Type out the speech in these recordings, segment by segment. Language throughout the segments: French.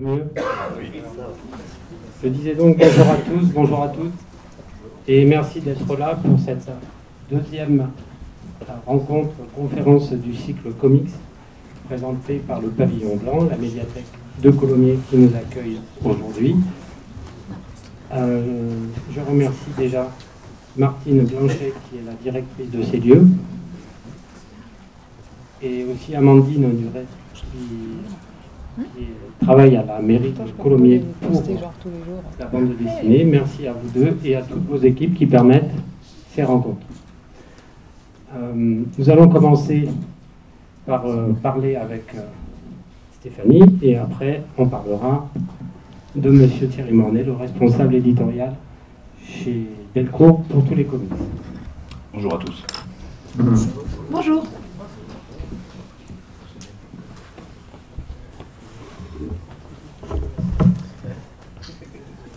Mieux. Je disais donc bonjour à tous, bonjour à toutes, et merci d'être là pour cette deuxième rencontre, conférence du cycle Comics, présentée par le Pavillon Blanc, la médiathèque de Colomiers qui nous accueille aujourd'hui. Je remercie déjà Martine Blanchet, qui est la directrice de ces lieux, et aussi Amandine Duret, qui travaille à la mairie de Colomiers pour la bande dessinée. Merci à vous deux et à toutes vos équipes qui permettent ces rencontres. Nous allons commencer par parler avec Stéphanie et après on parlera de Monsieur Thierry Mornay, le responsable éditorial chez Delcourt pour tous les comics. Bonjour à tous. Bonjour.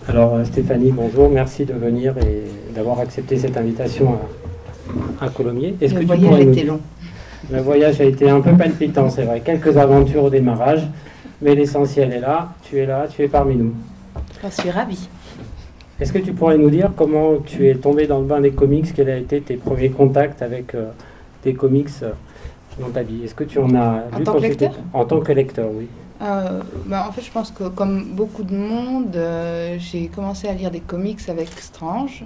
Alors Stéphanie, bonjour, merci de venir et d'avoir accepté cette invitation à Colomiers. Le voyage a été long. Le voyage a été un peu palpitant, c'est vrai. Quelques aventures au démarrage, mais l'essentiel est là, tu es parmi nous. Je suis ravie. Est-ce que tu pourrais nous dire comment tu es tombé dans le bain des comics, quels ont été tes premiers contacts avec des comics dans ta vie? Est-ce que tu en as lu? En tant que lecteur? En tant que lecteur, oui. En fait, je pense que comme beaucoup de monde, j'ai commencé à lire des comics avec Strange.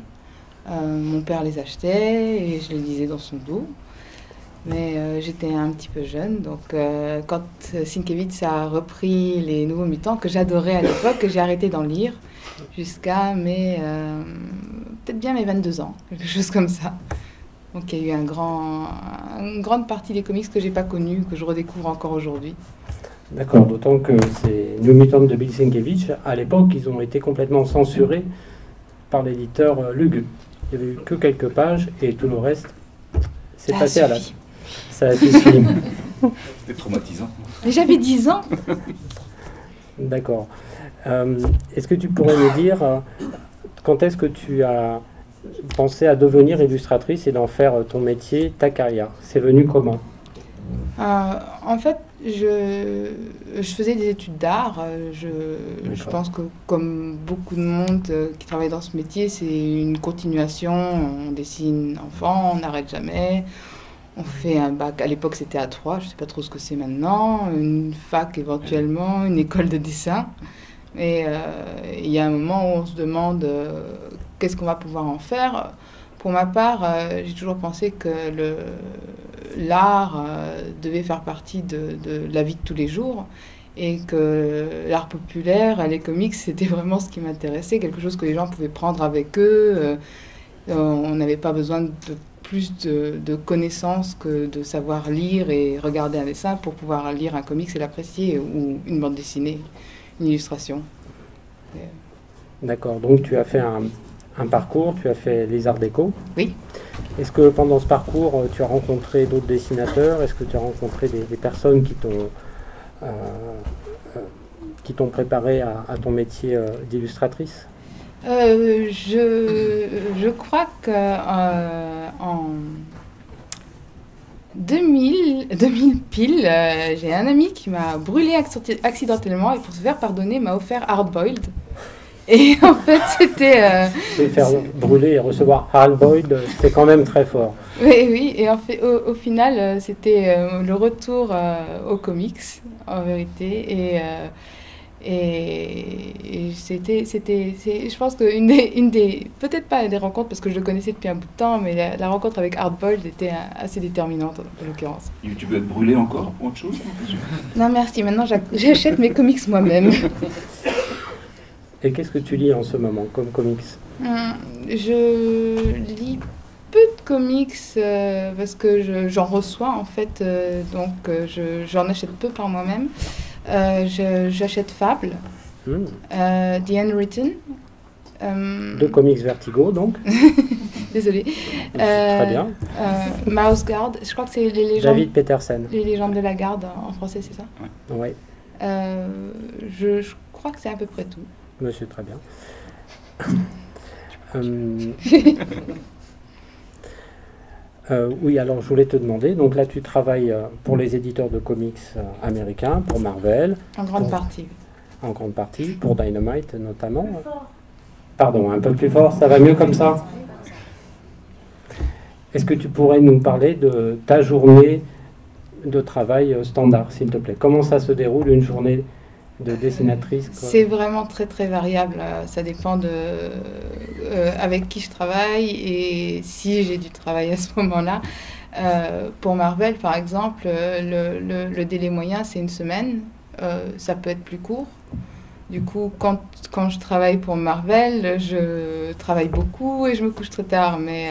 Mon père les achetait et je les lisais dans son dos. Mais j'étais un petit peu jeune, donc quand Sienkiewicz a repris les Nouveaux Mutants, que j'adorais à l'époque, j'ai arrêté d'en lire jusqu'à peut-être bien mes 22 ans, quelque chose comme ça. Donc il y a eu une grande partie des comics que j'ai pas connus, que je redécouvre encore aujourd'hui. D'accord, d'autant que ces New Mutants de Bill Sienkiewicz, à l'époque, ils ont été complètement censurés par l'éditeur Lug. Il n'y avait eu que quelques pages et tout le reste, c'est passé à la... Ça a suffi. C'était traumatisant. Mais j'avais 10 ans. D'accord. Est-ce que tu pourrais me dire quand est-ce que tu as pensé à devenir illustratrice et d'en faire ton métier, ta carrière? C'est venu comment? En fait, je faisais des études d'art. Je pense que comme beaucoup de monde qui travaille dans ce métier, c'est une continuation. On dessine enfant, on n'arrête jamais. On fait un bac, à l'époque c'était à 3, je ne sais pas trop ce que c'est maintenant, une fac éventuellement, une école de dessin. Et il y a un moment où on se demande qu'est-ce qu'on va pouvoir en faire. Pour ma part, j'ai toujours pensé que l'art devait faire partie de la vie de tous les jours et que l'art populaire, les comics, c'était vraiment ce qui m'intéressait, quelque chose que les gens pouvaient prendre avec eux. On n'avait pas besoin de plus de connaissances que de savoir lire et regarder un dessin pour pouvoir lire un comics et l'apprécier, ou une bande dessinée, une illustration. D'accord, donc tu as fait un parcours, tu as fait les arts déco. Oui. Est-ce que pendant ce parcours, tu as rencontré d'autres dessinateurs? Est-ce que tu as rencontré des personnes qui t'ont préparé à ton métier d'illustratrice? Je crois qu'en 2000 pile, j'ai un ami qui m'a brûlé accidentellement et pour se faire pardonner, m'a offert Hard Boiled. Et en fait, c'était... Se faire brûler et recevoir Hard Boiled, c'est quand même très fort. Oui, et en fait, au final, c'était le retour aux comics, en vérité, et c'était, je pense qu'une des, peut-être pas des rencontres, parce que je le connaissais depuis un bout de temps, mais la rencontre avec Hard Boiled était assez déterminante, en l'occurrence. Et tu veux être brûlé encore pour autre chose? Non, merci. Maintenant, j'achète mes comics moi-même. Et qu'est-ce que tu lis en ce moment comme comics? Je lis peu de comics parce que j'en reçois, en fait, donc j'en achète peu par moi-même. J'achète Fable, The Unwritten. Deux comics Vertigo, donc. Désolée. Très bien. Mouse Guard, je crois que c'est les légendes. David Petersen. Les légendes de la garde en français, c'est ça? Oui. Je crois que c'est à peu près tout. Monsieur, très bien. Oui, alors je voulais te demander, donc là tu travailles pour les éditeurs de comics américains, pour Marvel. En grande partie. en grande partie, pour Dynamite notamment. Pardon, un peu plus fort, ça va mieux comme ça? Est-ce que tu pourrais nous parler de ta journée de travail standard, s'il te plaît? Comment ça se déroule une journée de dessinatrice? C'est vraiment très très variable. Ça dépend de avec qui je travaille et si j'ai du travail à ce moment-là. Pour Marvel, par exemple, le délai moyen, c'est une semaine. Ça peut être plus court. Du coup, quand je travaille pour Marvel, je travaille beaucoup et je me couche très tard. Mais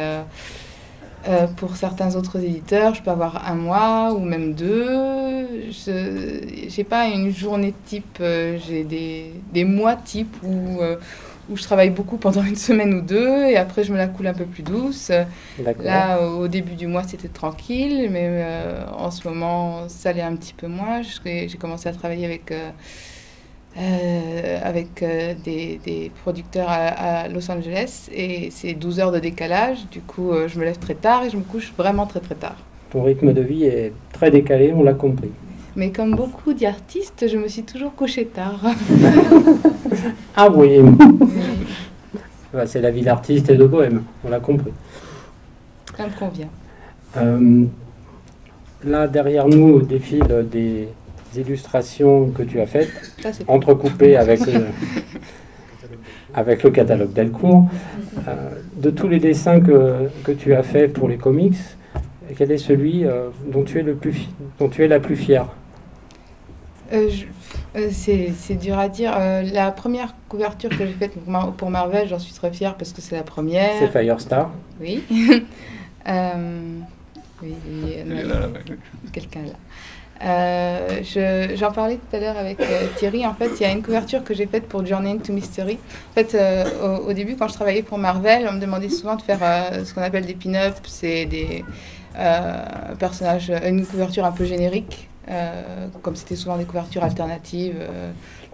pour certains autres éditeurs, je peux avoir un mois ou même deux. Je n'ai pas une journée type, j'ai des mois type où je travaille beaucoup pendant une semaine ou deux et après je me la coule un peu plus douce. Là, au début du mois, c'était tranquille, mais en ce moment, ça l'est un petit peu moins. J'ai commencé à travailler avec des producteurs à Los Angeles et c'est 12 heures de décalage. Du coup, je me lève très tard et je me couche vraiment très très tard. Ton rythme de vie est très décalé, on l'a compris. Mais comme beaucoup d'artistes, je me suis toujours couchée tard. Ah oui. C'est la vie d'artiste et de bohème, on l'a compris. Ça me convient. Là, derrière nous, défilent des illustrations que tu as faites, entrecoupées avec le catalogue Delcourt. De tous les dessins que tu as faits pour les comics, quel est celui dont tu es la plus fière? C'est dur à dire. La première couverture que j'ai faite pour Marvel, j'en suis très fière parce que c'est la première. C'est Firestar. Oui. Oui, quelqu'un là. J'en parlais tout à l'heure avec Thierry. En fait, il y a une couverture que j'ai faite pour Journey into Mystery. En fait, au début, quand je travaillais pour Marvel, on me demandait souvent de faire ce qu'on appelle des pin-ups. C'est des personnages, une couverture un peu générique. Comme c'était souvent des couvertures alternatives.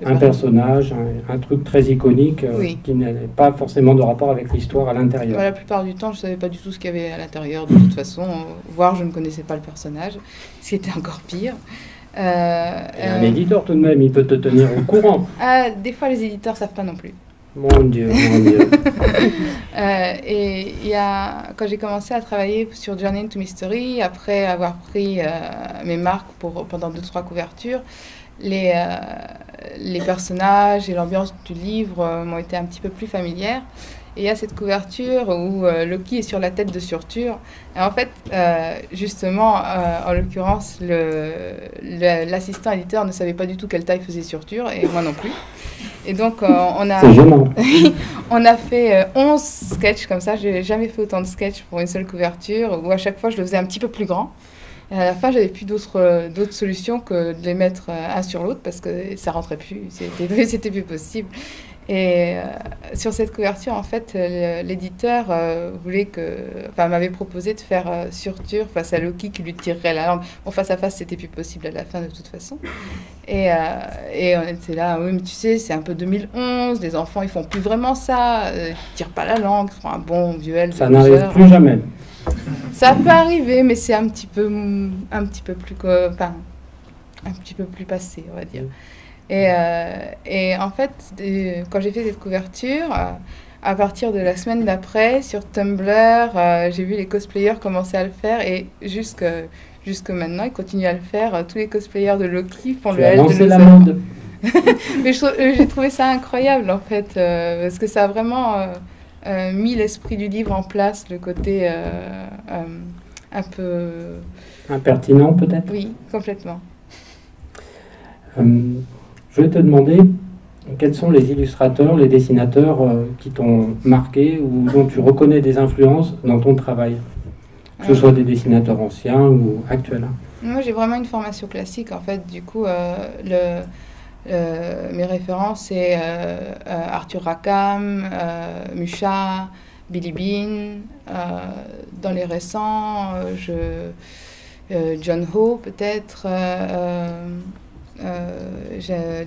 Un personnage, un truc très iconique oui. Qui n'a pas forcément de rapport avec l'histoire à l'intérieur. La plupart du temps, je ne savais pas du tout ce qu'il y avait à l'intérieur de toute façon, voire je ne connaissais pas le personnage, ce qui était encore pire. Et un éditeur tout de même, il peut te tenir au courant. Des fois, les éditeurs ne savent pas non plus. Mon Dieu, mon Dieu. Et quand j'ai commencé à travailler sur Journey into Mystery, après avoir pris mes marques pendant 2-3 couvertures, les personnages et l'ambiance du livre m'ont été un petit peu plus familières. Et il y a cette couverture où Loki est sur la tête de Surtur. Et en fait, justement, en l'occurrence, l'assistant éditeur ne savait pas du tout quelle taille faisait Surtur, et moi non plus. Et donc, on a fait 11 sketchs comme ça. Je n'ai jamais fait autant de sketchs pour une seule couverture, où à chaque fois, je le faisais un petit peu plus grand. Et à la fin, j'avais plus d'autres solutions que de les mettre un sur l'autre, parce que ça rentrait plus, c'était plus possible. Et sur cette couverture, en fait, l'éditeur m'avait proposé de faire Surtur face à Loki qui lui tirerait la langue. Bon, face à face, c'était plus possible à la fin de toute façon. Et on était là, oui, mais tu sais, c'est un peu 2011, les enfants, ils font plus vraiment ça, ils tirent pas la langue, ils font un bon duel. Ça n'arrive plus jamais. Ça peut arriver, mais c'est un petit peu plus passé, on va dire. Et en fait, quand j'ai fait cette couverture, à partir de la semaine d'après, sur Tumblr, j'ai vu les cosplayers commencer à le faire, et jusque maintenant, ils continuent à le faire. Tous les cosplayers de Loki font le L de la mode. Mais j'ai trouvé ça incroyable, en fait, parce que ça a vraiment mis l'esprit du livre en place, le côté un peu... Impertinent, peut-être? Oui, complètement. Je vais te demander quels sont les illustrateurs, les dessinateurs qui t'ont marqué ou dont tu reconnais des influences dans ton travail, que ce soit des dessinateurs anciens ou actuels. Moi, j'ai vraiment une formation classique, en fait. Du coup, mes références, c'est Arthur Rackham, Mucha, Billy Bean. Dans les récents, John Ho, peut-être.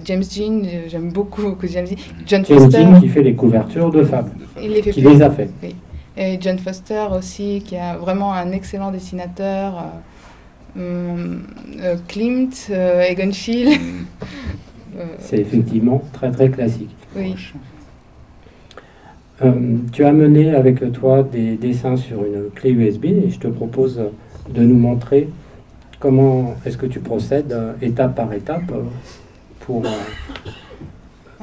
James Jean, j'aime beaucoup James Jean. John Foster, qui fait les couvertures de Fab. Il les fait qui les a fait. Oui. Et John Foster aussi, qui est vraiment un excellent dessinateur. Klimt, Egon Schiele. C'est effectivement très très classique. Oui. Tu as mené avec toi des dessins sur une clé USB et je te propose de nous montrer comment est-ce que tu procèdes étape par étape pour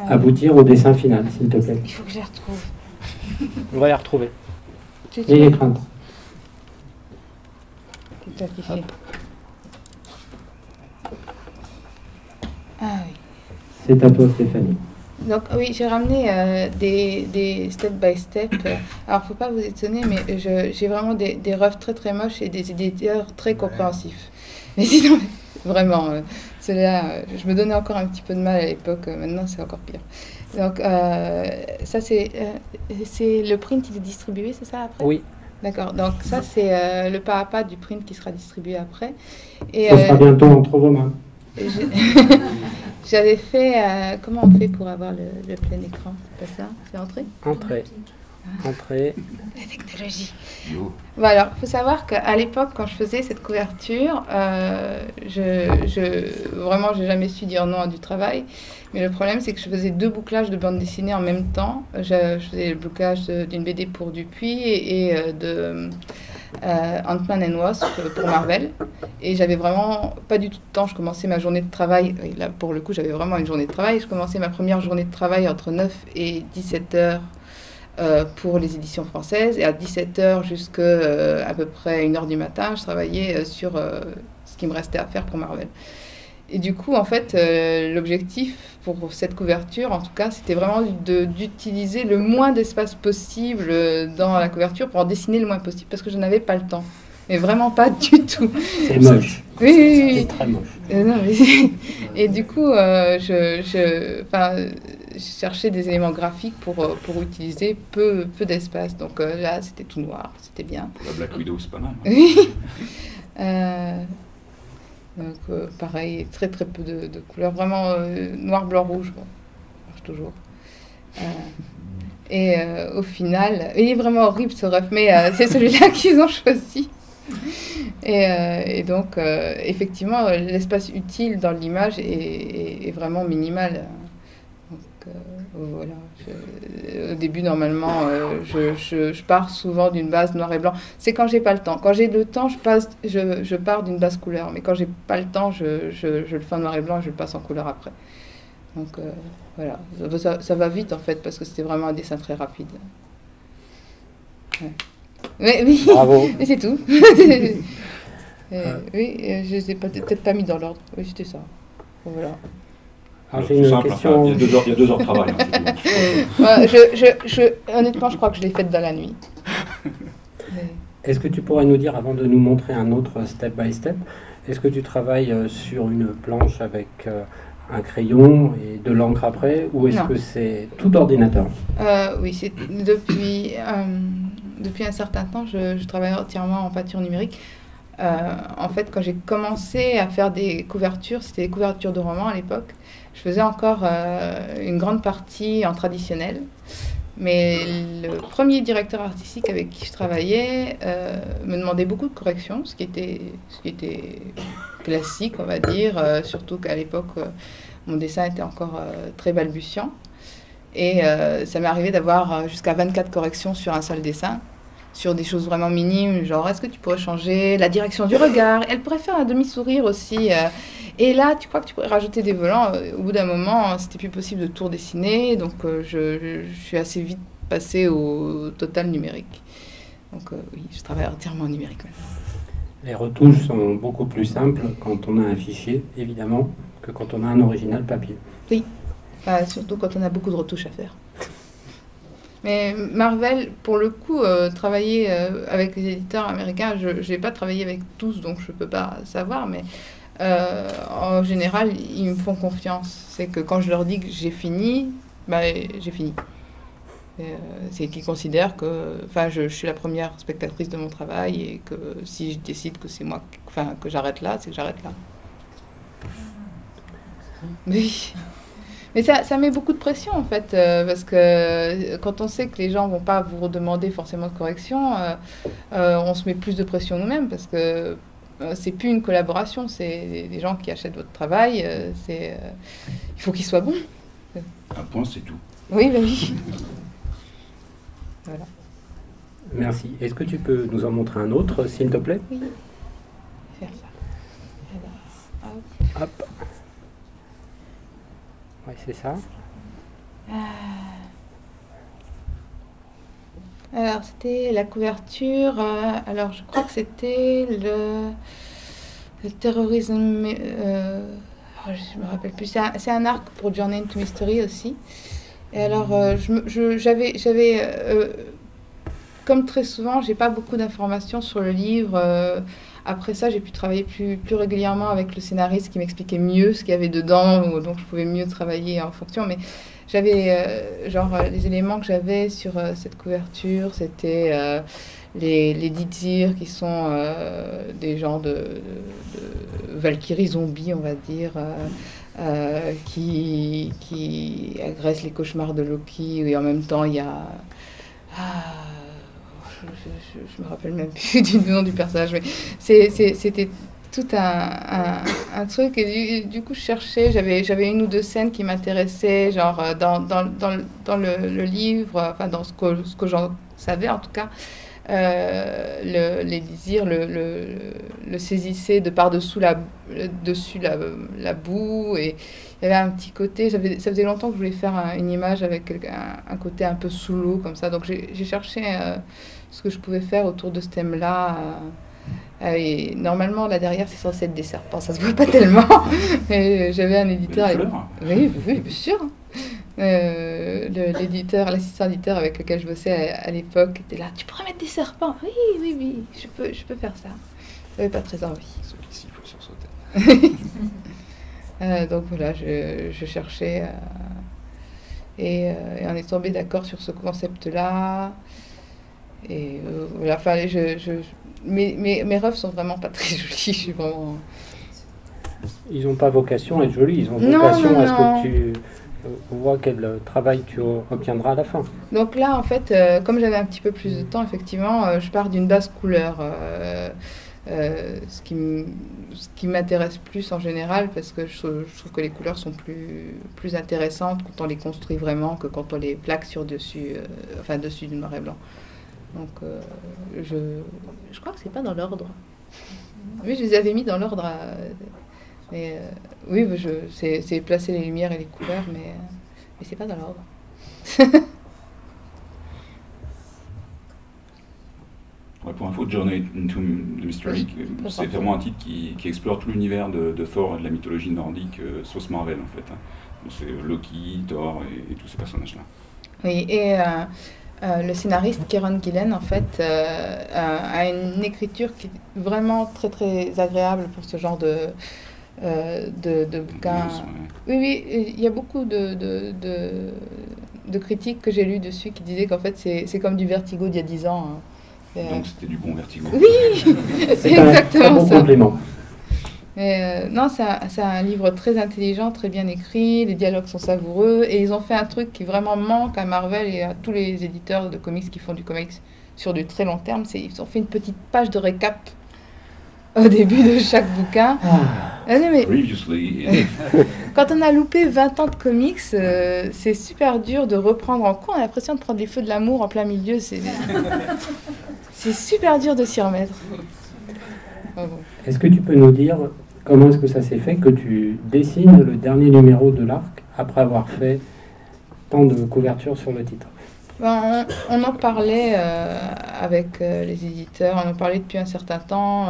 aboutir au dessin final, s'il te plaît. Il faut que je les retrouve. On va les retrouver. Tu N'ayez crainte. Tout affiché. Ah oui. C'est à toi, Stéphanie. Donc oui, j'ai ramené des step by step. Alors, faut pas vous étonner, mais j'ai vraiment des refs très très moches et des éditeurs très compréhensifs. Mais sinon, vraiment, ceux-là, je me donnais encore un petit peu de mal à l'époque. Maintenant, c'est encore pire. Donc ça, c'est le print, il est distribué, c'est ça après? Oui. D'accord. Donc ça, c'est le pas à pas du print qui sera distribué après. Et Ça sera bientôt entre vos mains. j'avais fait... comment on fait pour avoir le plein écran? C'est pas ça? C'est entrée? Entrez. Entrez. La technologie. Yo. Bon, alors, il faut savoir qu'à l'époque, quand je faisais cette couverture, vraiment, j'ai jamais su dire non à du travail. Mais le problème, c'est que je faisais 2 bouclages de bande dessinée en même temps. Je faisais le bouclage d'une BD pour Dupuis et de Ant-Man and Wasp pour Marvel. Et j'avais vraiment pas du tout de temps. Je commençais ma journée de travail. Et là, pour le coup, j'avais vraiment une journée de travail. Je commençais ma première journée de travail entre 9 et 17 heures pour les éditions françaises. Et à 17 heures jusqu'à à peu près 1 heure du matin, je travaillais sur ce qui me restait à faire pour Marvel. Et du coup, en fait, l'objectif pour cette couverture, en tout cas, c'était vraiment d'utiliser le moins d'espace possible dans la couverture pour en dessiner le moins possible, parce que je n'avais pas le temps. Mais vraiment pas du tout. C'est moche. Oui, oui, oui. C'est très moche. Non, mais et du coup, je cherchais des éléments graphiques pour utiliser peu d'espace. Donc là, c'était tout noir, c'était bien. Pour la Black Widow, c'est pas mal. Oui. Donc pareil, très très peu de couleurs, vraiment noir, blanc, rouge, bon, ça marche toujours. Et au final, il est vraiment horrible ce ref, mais c'est celui-là qu'ils ont choisi. Et donc, effectivement, l'espace utile dans l'image est vraiment minimal. Donc, voilà. Au début, normalement, je pars souvent d'une base noir et blanc. C'est quand j'ai pas le temps. Quand j'ai le temps, je pars d'une base couleur. Mais quand j'ai pas le temps, je le fais en noir et blanc et je le passe en couleur après. Donc, voilà. Ça va vite, en fait, parce que c'était vraiment un dessin très rapide. Ouais. Mais, oui, Bravo. mais c'est tout. Oui, je les ai peut-être pas mis dans l'ordre. Oui, c'était ça. Bon, voilà. Alors, j'ai C'est une simple, question. enfin, il y a 2 heures de travail. Hein, c'est tout. Honnêtement, je crois que je l'ai faite dans la nuit. Mais- Est-ce que tu pourrais nous dire, avant de nous montrer un autre step by step, est-ce que tu travailles sur une planche avec un crayon et de l'encre après, ou est-ce Non. que c'est tout ordinateur? Oui, c'est depuis un certain temps, je travaille entièrement en peinture numérique. En fait, quand j'ai commencé à faire des couvertures, c'était des couvertures de romans à l'époque, je faisais encore une grande partie en traditionnel. Mais le premier directeur artistique avec qui je travaillais me demandait beaucoup de corrections, ce qui était classique, on va dire, surtout qu'à l'époque, mon dessin était encore très balbutiant. Et ça m'est arrivé d'avoir jusqu'à 24 corrections sur un seul dessin, sur des choses vraiment minimes, genre est-ce que tu pourrais changer la direction du regard? Elle pourrait faire un demi-sourire aussi. Et là, tu crois que tu pourrais rajouter des volants? Au bout d'un moment, c'était plus possible de tout redessiner, donc je suis assez vite passée au total numérique. Donc oui, je travaille entièrement en numérique maintenant. Les retouches sont beaucoup plus simples quand on a un fichier, évidemment, que quand on a un original papier. Oui, enfin, surtout quand on a beaucoup de retouches à faire. Mais Marvel, pour le coup, travailler avec les éditeurs américains, je n'ai pas travaillé avec tous, donc je ne peux pas savoir, mais en général, ils me font confiance. C'est que quand je leur dis que j'ai fini, bah, j'ai fini. C'est qu'ils considèrent que je suis la première spectatrice de mon travail et que si je décide que c'est moi, que j'arrête là, c'est que j'arrête là. Oui. Mais ça met beaucoup de pression en fait, parce que quand on sait que les gens vont pas vous redemander forcément de correction, on se met plus de pression nous-mêmes parce que c'est plus une collaboration, c'est des gens qui achètent votre travail. Il faut qu'il soit bon. Un point, c'est tout. Oui, bah oui. Voilà. Merci. Est-ce que tu peux nous en montrer un autre, s'il te plaît? Oui. Faire ça. Alors, hop. Hop. Oui, c'est ça. Alors, c'était la couverture. Alors, je crois que c'était le terrorisme. Je me rappelle plus. C'est un arc pour Journey into Mystery aussi. Et alors, j'avais, comme très souvent, j'ai pas beaucoup d'informations sur le livre. Après ça, j'ai pu travailler plus régulièrement avec le scénariste qui m'expliquait mieux ce qu'il y avait dedans, donc je pouvais mieux travailler en fonction. Mais j'avais, les éléments que j'avais sur cette couverture, c'était les Dithir, qui sont des genres de Valkyries zombies, on va dire, qui agressent les cauchemars de Loki, et en même temps, il y a... je me rappelle même plus du nom du personnage, mais c'était tout un truc. Et du coup, je cherchais, j'avais une ou deux scènes qui m'intéressaient, genre dans le livre, enfin dans ce que j'en savais en tout cas. Les désirs le saisissaient de par-dessous dessus la boue, et il y avait un petit côté, ça faisait longtemps que je voulais faire une image avec un côté un peu sous l'eau comme ça, donc j'ai cherché ce que je pouvais faire autour de ce thème-là. Et normalement, là derrière, c'est censé être des serpents, ça se voit pas tellement. Et j'avais un éditeur. Oui, bien sûr. L'éditeur, l'assistant éditeur avec lequel je bossais à l'époque était là. Tu pourrais mettre des serpents? Oui, je peux faire ça. J'avais pas très envie. Sauf qu'ici, il faut sursauter. Donc voilà, je cherchais et on est tombé d'accord sur ce concept-là. Et voilà, enfin, mes refs sont vraiment pas très jolis. Je suis vraiment. Ils n'ont pas vocation à être jolis, ils ont vocation à ce que tu vois quel travail tu obtiendras à la fin. Donc là, en fait, comme j'avais un petit peu plus de temps, effectivement, je pars d'une base couleur. Ce qui m'intéresse plus en général, parce que je trouve que les couleurs sont plus intéressantes quand on les construit vraiment que quand on les plaque dessus du noir et blanc. Donc je crois que c'est pas dans l'ordre. Oui, je les avais mis dans l'ordre. Mais oui, c'est placer les lumières et les couleurs, mais c'est pas dans l'ordre. Ouais, pour info, Journey into the Mystery, c'est vraiment un titre qui explore tout l'univers de Thor et de la mythologie nordique, sauce Marvel en fait. C'est Loki, Thor et tous ces personnages-là. Oui, et le scénariste Kieron Gillen, en fait, a une écriture qui est vraiment très très agréable pour ce genre de bouquins. Oui, il y a beaucoup de critiques que j'ai lues dessus qui disaient qu'en fait c'est comme du Vertigo d'il y a 10 ans. Hein. Donc c'était du bon Vertigo. Oui, c'est exactement un bon ça. Complément. Non, c'est un livre très intelligent, très bien écrit, les dialogues sont savoureux, et ils ont fait un truc qui vraiment manque à Marvel et à tous les éditeurs de comics qui font du comics sur du très long terme. Ils ont fait une petite page de récap au début de chaque bouquin. Non, mais quand on a loupé 20 ans de comics, c'est super dur de reprendre en cours. On a l'impression de prendre les feux de l'amour en plein milieu. C'est super dur de s'y remettre. Oh bon. Est-ce que tu peux nous dire comment est-ce que ça s'est fait que tu dessines le dernier numéro de l'Arc après avoir fait tant de couvertures sur le titre? On en parlait avec les éditeurs, on en parlait depuis un certain temps.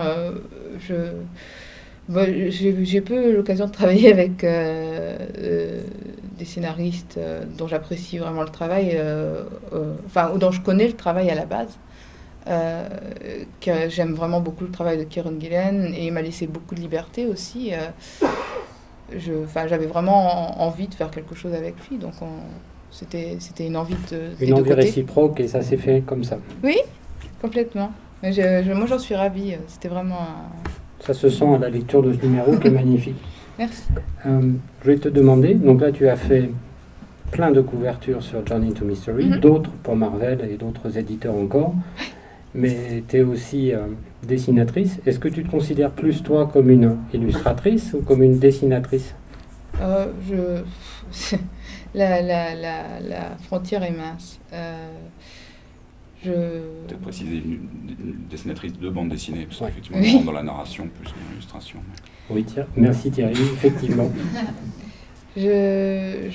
J'ai peu l'occasion de travailler avec des scénaristes dont j'apprécie vraiment le travail, ou dont je connais le travail à la base. Que j'aime vraiment beaucoup le travail de Kieron Gillen, et il m'a laissé beaucoup de liberté aussi. J'avais vraiment envie de faire quelque chose avec lui, donc c'était une envie une envie réciproque, et ça s'est fait comme ça. Oui, complètement. Mais moi j'en suis ravie, c'était vraiment ça se sent à la lecture de ce numéro qui est magnifique. Merci. Je vais te demander, donc là tu as fait plein de couvertures sur Journey into Mystery, d'autres pour Marvel et d'autres éditeurs encore. mais tu es aussi dessinatrice. Est-ce que tu te considères plus, toi, comme une illustratrice ou comme une dessinatrice? La frontière est mince. Peut-être préciser une dessinatrice de bande dessinée, parce qu'effectivement, Oui. on rentre dans la narration plus que dans l'illustration. Oui, tiens, merci Thierry, effectivement. C'est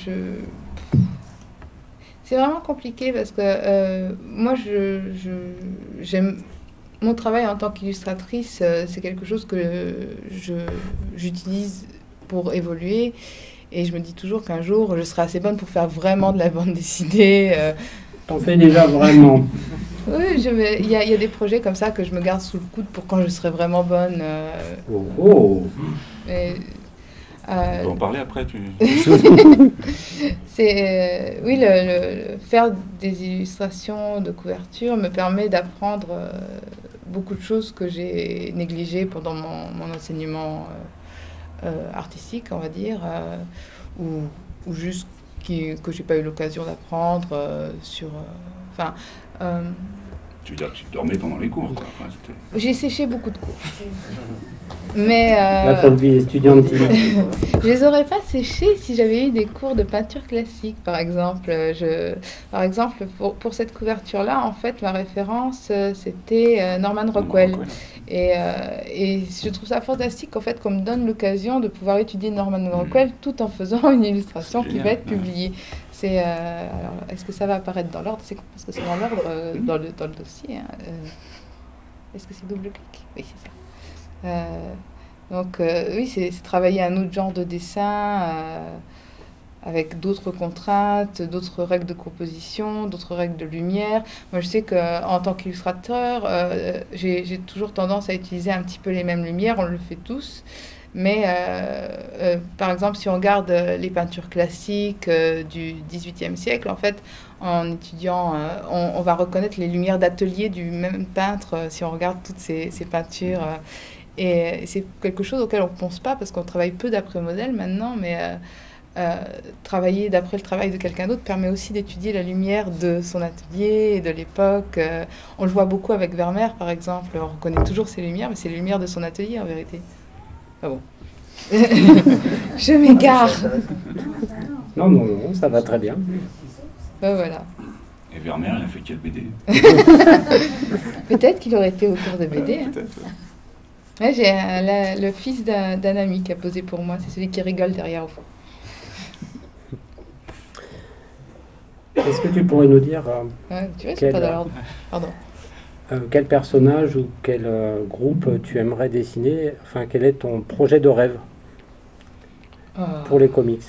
vraiment compliqué parce que moi, j'aime mon travail en tant qu'illustratrice, c'est quelque chose que j'utilise pour évoluer. Et je me dis toujours qu'un jour, je serai assez bonne pour faire vraiment de la bande dessinée. T'en fais déjà vraiment. Oui, il y a des projets comme ça que je me garde sous le coude pour quand je serai vraiment bonne. Oh, oh. Mais, On peut en parler après, c'est oui, faire des illustrations de couverture me permet d'apprendre beaucoup de choses que j'ai négligées pendant mon enseignement artistique, on va dire, ou juste que j'ai pas eu l'occasion d'apprendre sur. Enfin. Tu veux dire que tu dormais pendant les cours, quoi. Enfin, j'ai séché beaucoup de cours. Mais La folle vie étudiantine. je les aurais pas séchés si j'avais eu des cours de peinture classique, par exemple. Par exemple, pour cette couverture-là, en fait, ma référence, c'était Norman Rockwell. Et je trouve ça fantastique, en fait, qu'on me donne l'occasion de pouvoir étudier Norman Rockwell tout en faisant une illustration qui va être publiée. Alors, est-ce que ça va apparaître dans l'ordre? C'est parce que c'est dans l'ordre dans le dossier. Hein. Est-ce que c'est double clic? Oui, c'est ça. Donc, oui, c'est travailler un autre genre de dessin avec d'autres contraintes, d'autres règles de composition, d'autres règles de lumière. Moi, je sais qu'en tant qu'illustrateur, j'ai toujours tendance à utiliser un petit peu les mêmes lumières, on le fait tous. Mais par exemple, si on regarde les peintures classiques du XVIIIe siècle, en fait, en étudiant, on va reconnaître les lumières d'atelier du même peintre si on regarde toutes ces peintures. Et c'est quelque chose auquel on ne pense pas parce qu'on travaille peu d'après modèle maintenant, mais travailler d'après le travail de quelqu'un d'autre permet aussi d'étudier la lumière de son atelier et de l'époque. On le voit beaucoup avec Vermeer, par exemple. On reconnaît toujours ses lumières, mais c'est les lumières de son atelier en vérité. Ah bon. Je m'égare. Non, ça va très bien. Voilà. Et Vermeer, il a fait quelle BD? Peut-être qu'il aurait été auteur de BD. Hein. Peut-être. Ouais, j'ai le fils d'un ami qui a posé pour moi. C'est celui qui rigole derrière au fond. Est-ce que tu pourrais nous dire tu vois, c'est pas dans l'ordre. Pardon. Quel personnage ou quel groupe tu aimerais dessiner? Enfin, quel est ton projet de rêve pour les comics?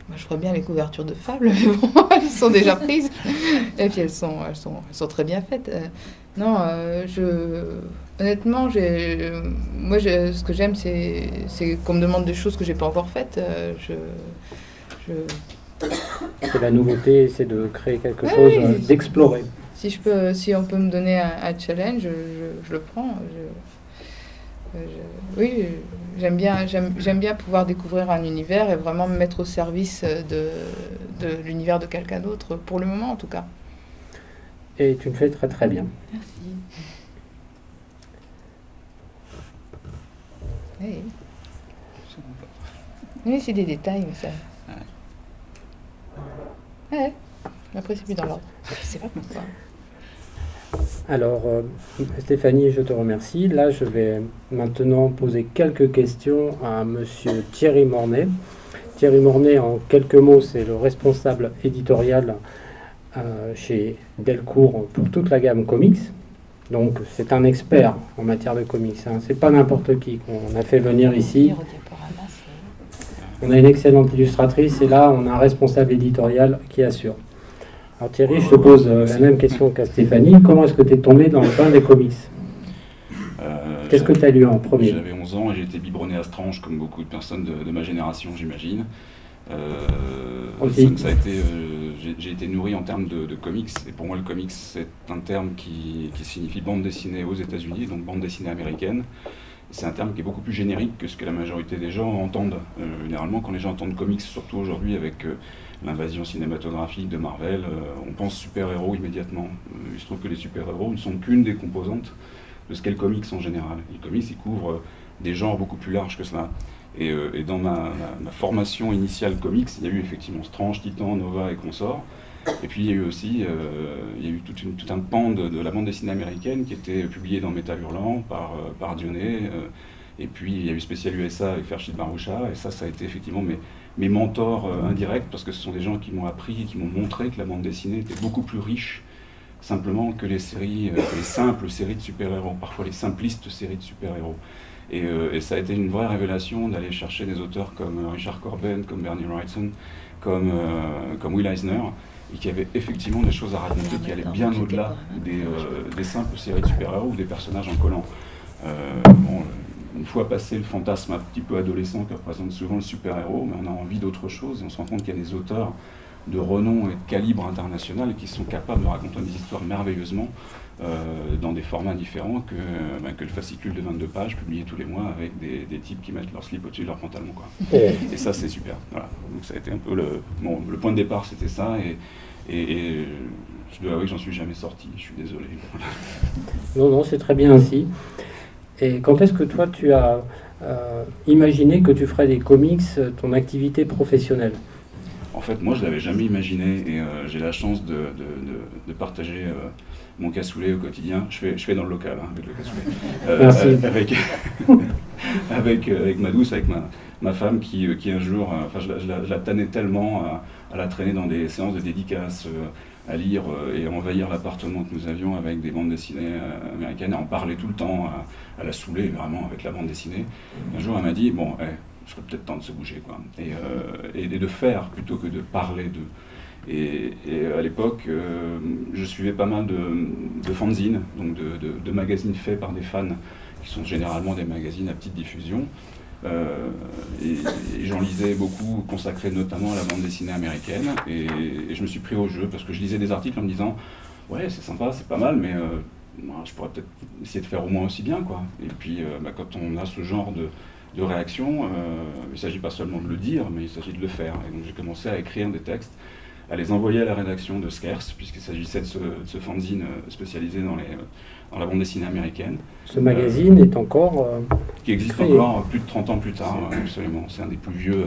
Moi, je ferais bien les couvertures de Fable, mais bon, elles sont déjà prises. Et puis elles sont très bien faites. Honnêtement, ce que j'aime, c'est qu'on me demande des choses que j'ai pas encore faites. C'est la nouveauté, c'est de créer quelque chose, d'explorer. Si on peut me donner un challenge, je le prends. Oui, j'aime bien pouvoir découvrir un univers et vraiment me mettre au service de l'univers de quelqu'un d'autre, pour le moment en tout cas. Et tu le fais très très bien. Merci. Oui. Oui, c'est des détails, mais ça... Ouais. Après, c'est plus dans l'ordre. Je sais pas pourquoi. Alors, Stéphanie, je te remercie. Là, je vais maintenant poser quelques questions à monsieur Thierry Mornay. Thierry Mornay, en quelques mots, c'est le responsable éditorial chez Delcourt pour toute la gamme comics. Donc, c'est un expert en matière de comics. Hein. C'est pas n'importe qui qu'on a fait venir ici. On a une excellente illustratrice et là, on a un responsable éditorial qui assure. Alors Thierry, je te pose la même question qu'à Stéphanie. Comment est-ce que tu es tombé dans le bain des comics? Qu'est-ce que tu as lu en premier? J'avais 11 ans et j'ai été biberonné à Strange, comme beaucoup de personnes de ma génération, j'imagine. J'ai été nourri en termes de comics. Et pour moi, le comics, c'est un terme qui signifie bande dessinée aux États-Unis, donc bande dessinée américaine. C'est un terme qui est beaucoup plus générique que ce que la majorité des gens entendent. Généralement, quand les gens entendent comics, surtout aujourd'hui avec l'invasion cinématographique de Marvel, on pense super-héros immédiatement. Il se trouve que les super-héros ne sont qu'une des composantes de ce qu'est le comics en général. Le comics, il couvre des genres beaucoup plus larges que cela. Et dans ma formation initiale comics, il y a eu effectivement Strange, Titan, Nova et consorts. Et puis il y a eu aussi tout un pan de la bande dessinée américaine qui était publié dans Métal Hurlant par Dionnet. Et puis il y a eu Spécial USA avec Ferchid Baroucha. Et ça a été effectivement mes mentors indirects, parce que ce sont des gens qui m'ont appris et qui m'ont montré que la bande dessinée était beaucoup plus riche simplement que les séries, les simples séries de super-héros, parfois les simplistes séries de super-héros. Et ça a été une vraie révélation d'aller chercher des auteurs comme Richard Corben, comme Bernie Wrightson, comme Will Eisner, et qui avaient effectivement des choses à raconter qui allaient bien au-delà des simples séries de super-héros ou des personnages en collant. Une fois passé le fantasme un petit peu adolescent que représente souvent le super-héros, mais on a envie d'autre chose, et on se rend compte qu'il y a des auteurs de renom et de calibre international qui sont capables de raconter des histoires merveilleusement dans des formats différents que le fascicule de 22 pages publié tous les mois avec des types qui mettent leur slip au-dessus de leur pantalon, quoi. Et ça, c'est super. Voilà. Donc ça a été un peu le point de départ, c'était ça, et je dois avouer que j'en suis jamais sorti, je suis désolé. Non, c'est très bien ainsi. Et quand est-ce que toi, tu as imaginé que tu ferais des comics ton activité professionnelle ? En fait, moi, je ne l'avais jamais imaginé, et j'ai la chance de partager mon cassoulet au quotidien. Je fais dans le local, hein, avec le cassoulet. Avec ma douce, avec ma femme qui un jour, je la tannais tellement à la traîner dans des séances de dédicaces, à lire et à envahir l'appartement que nous avions avec des bandes dessinées américaines, à en parler tout le temps, à la saouler vraiment avec la bande dessinée. Un jour, elle m'a dit, bon, je serait peut-être temps de se bouger, quoi. Et de faire plutôt que de parler d'eux. Et à l'époque, je suivais pas mal de fanzines, donc de magazines faits par des fans, qui sont généralement des magazines à petite diffusion. Et j'en lisais beaucoup, consacrés notamment à la bande dessinée américaine. Et je me suis pris au jeu, parce que je lisais des articles en me disant, ouais, c'est sympa, c'est pas mal, mais je pourrais peut-être essayer de faire au moins aussi bien, quoi. Et puis, quand on a ce genre de réaction, il ne s'agit pas seulement de le dire, mais il s'agit de le faire. Et donc j'ai commencé à écrire des textes, à les envoyer à la rédaction de Scarce, puisqu'il s'agissait de ce fanzine spécialisé dans la bande dessinée américaine. Ce magazine est encore qui existe créé. Encore plus de 30 ans plus tard, absolument. C'est un des plus vieux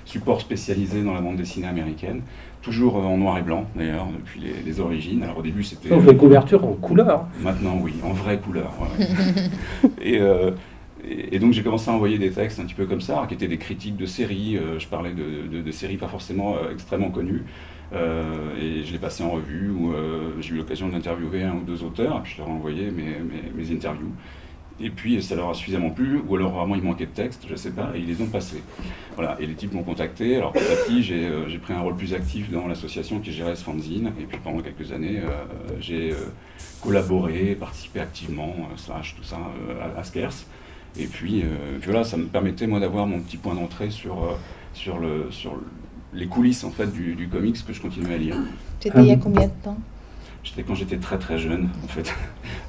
supports spécialisés dans la bande dessinée américaine. Toujours en noir et blanc, d'ailleurs, depuis les origines. Alors au début, c'était... Sauf les couvertures en couleur. Maintenant, oui, en vraie couleur. Ouais. Et donc j'ai commencé à envoyer des textes un petit peu comme ça, qui étaient des critiques de séries. Je parlais de séries pas forcément extrêmement connues. Et je l'ai passé en revue, où j'ai eu l'occasion d'interviewer un ou deux auteurs, et puis je leur ai envoyé mes interviews. Et puis ça leur a suffisamment plu, ou alors vraiment il manquait de texte, je sais pas, et ils les ont passés. Voilà, et les types m'ont contacté. Alors petit à petit, j'ai pris un rôle plus actif dans l'association qui gérait ce fanzine, et puis pendant quelques années, j'ai collaboré, participé activement, tout ça, à Scarce. Et puis voilà, ça me permettait moi d'avoir mon petit point d'entrée sur les coulisses en fait du comics que je continuais à lire. C'était il y a combien de temps? C'était quand j'étais très très jeune en fait.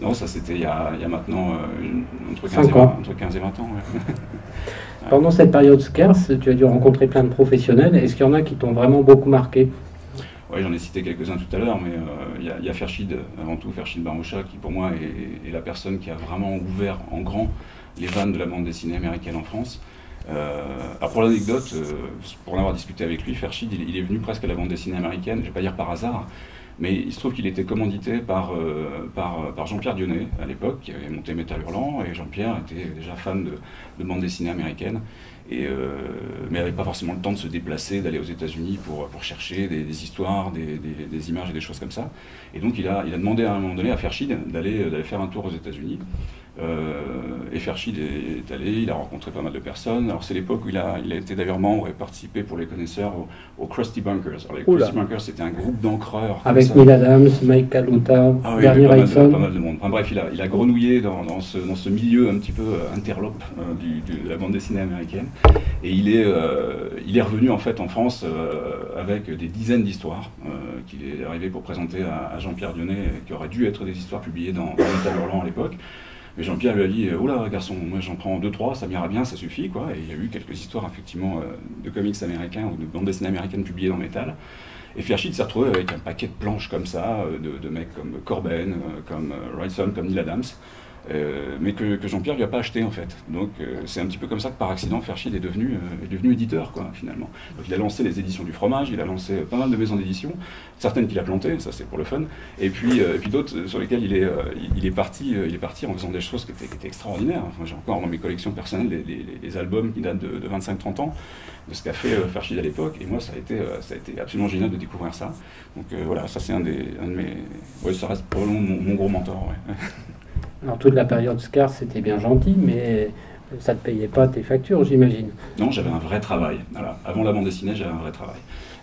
Non, ça c'était il y a maintenant entre 15 et 20 ans. Ouais. Pendant cette période Scarce, tu as dû rencontrer plein de professionnels. Est-ce qu'il y en a qui t'ont vraiment beaucoup marqué? Oui, j'en ai cité quelques-uns tout à l'heure, mais il y a Ferchid, avant tout Ferchid Baroucha, qui pour moi est la personne qui a vraiment ouvert en grand les vannes de la bande dessinée américaine en France. Alors pour l'anecdote, pour en avoir discuté avec lui, Ferchid, il est venu presque à la bande dessinée américaine, je ne vais pas dire par hasard, mais il se trouve qu'il était commandité par Jean-Pierre Dionnet à l'époque, qui avait monté Métal Hurlant, et Jean-Pierre était déjà fan de bande dessinée américaine, mais n'avait pas forcément le temps de se déplacer, d'aller aux États-Unis pour chercher des histoires, des images et des choses comme ça. Et donc il a demandé à un moment donné à Ferchid d'aller faire un tour aux États-Unis. Et Ferchid est allé, il a rencontré pas mal de personnes. Alors c'est l'époque où il a été d'ailleurs membre et participé, pour les connaisseurs, aux Krusty Bunkers. Alors les Krusty Bunkers, c'était un groupe d'encreurs. Avec Neil Adams, Mike Kaluta, Bernie Wrightson. Pas mal de monde. Enfin, bref, il a grenouillé dans ce milieu un petit peu interlope de la bande dessinée américaine. Et il est revenu en fait en France avec des dizaines d'histoires qu'il est arrivé pour présenter à Jean-Pierre Dionnet, qui auraient dû être des histoires publiées dans Métal Hurlant à l'époque. Mais Jean-Pierre lui a dit oh là garçon, moi j'en prends 2-3, ça m'ira bien, ça suffit quoi. Et il y a eu quelques histoires effectivement de comics américains ou de bandes dessinées américaines publiées dans Metal. Et Fairchild s'est retrouvé avec un paquet de planches comme ça, de mecs comme Corben, comme Wrightson, comme Neil Adams, mais que Jean-Pierre lui a pas acheté en fait. Donc c'est un petit peu comme ça que par accident Fairchild est devenu éditeur quoi finalement. Donc il a lancé les éditions du fromage, il a lancé pas mal de maisons d'édition, certaines qu'il a plantées, ça c'est pour le fun, et puis d'autres sur lesquelles il est parti en faisant des choses qui étaient extraordinaires. Enfin, j'ai encore dans mes collections personnelles les albums qui datent de 25-30 ans de ce qu'a fait Fairchild à l'époque, et moi ça a été absolument génial de découvrir ça. Donc voilà, ça c'est un de mes... Ouais, ça reste probablement mon gros mentor. Ouais. Alors toute la période Scar, c'était bien gentil, mais ça ne te payait pas tes factures, j'imagine. Non, j'avais un vrai travail. Voilà. Avant la bande dessinée, j'avais un vrai travail.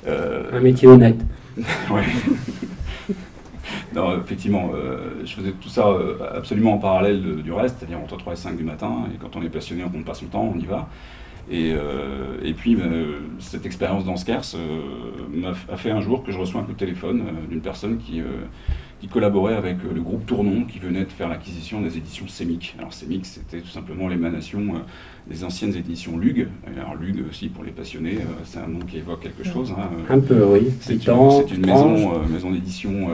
Un métier honnête. Oui. Non, effectivement, je faisais tout ça absolument en parallèle du reste, c'est-à-dire entre 3 et 5 du matin, et quand on est passionné, on compte pas son temps, on y va. Et puis, cette expérience dans Scarce a fait un jour que je reçois un coup de téléphone d'une personne qui collaborait avec le groupe Tournon, qui venait de faire l'acquisition des éditions Semic. Alors Semic, c'était tout simplement l'émanation des anciennes éditions Lug. Alors Lug aussi, pour les passionnés, c'est un nom qui évoque quelque chose. Hein. Un peu, oui. C'est une maison d'édition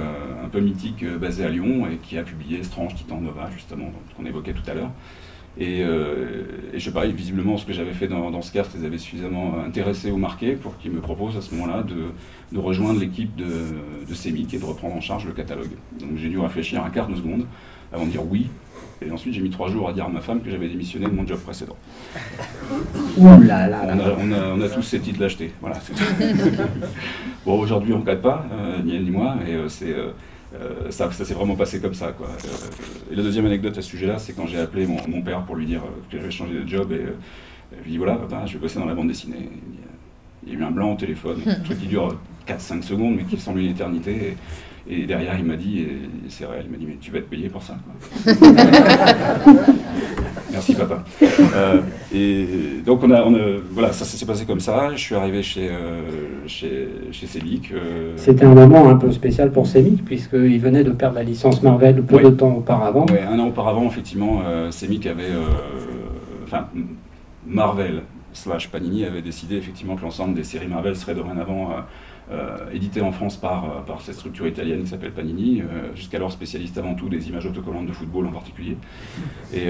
un peu mythique basée à Lyon et qui a publié Strange, Titan, Nova, justement, qu'on évoquait tout à l'heure. Et je sais pas, visiblement ce que j'avais fait dans ce cast les avait suffisamment intéressés ou marqués pour qu'ils me proposent à ce moment-là de rejoindre l'équipe de Semic et de reprendre en charge le catalogue. Donc j'ai dû réfléchir un quart de seconde avant de dire oui. Et ensuite j'ai mis 3 jours à dire à ma femme que j'avais démissionné de mon job précédent. Ouh là là. On a tous ces titres achetés. Voilà, c'est tout. Bon, aujourd'hui on ne regrette pas, ni elle ni moi, et ça s'est vraiment passé comme ça, quoi. Et la deuxième anecdote à ce sujet-là, c'est quand j'ai appelé mon père pour lui dire que j'avais changé de job, et je lui dis voilà, papa, je vais bosser dans la bande dessinée. Il y a eu un blanc au téléphone, un truc qui dure 4-5 secondes, mais qui semble une éternité. Et derrière, il m'a dit, et c'est réel, il m'a dit mais tu vas être payé pour ça, quoi. Merci papa. Et donc voilà, ça s'est passé comme ça. Je suis arrivé chez Semic. C'était un moment un peu spécial pour Semic, puisqu'il venait de perdre la licence Marvel peu de temps auparavant. Oui, un an auparavant, effectivement, Semic avait... Enfin, Marvel / Panini avait décidé effectivement que l'ensemble des séries Marvel seraient dorénavant édité en France par cette structure italienne qui s'appelle Panini, jusqu'alors spécialiste avant tout des images autocollantes de football en particulier. Et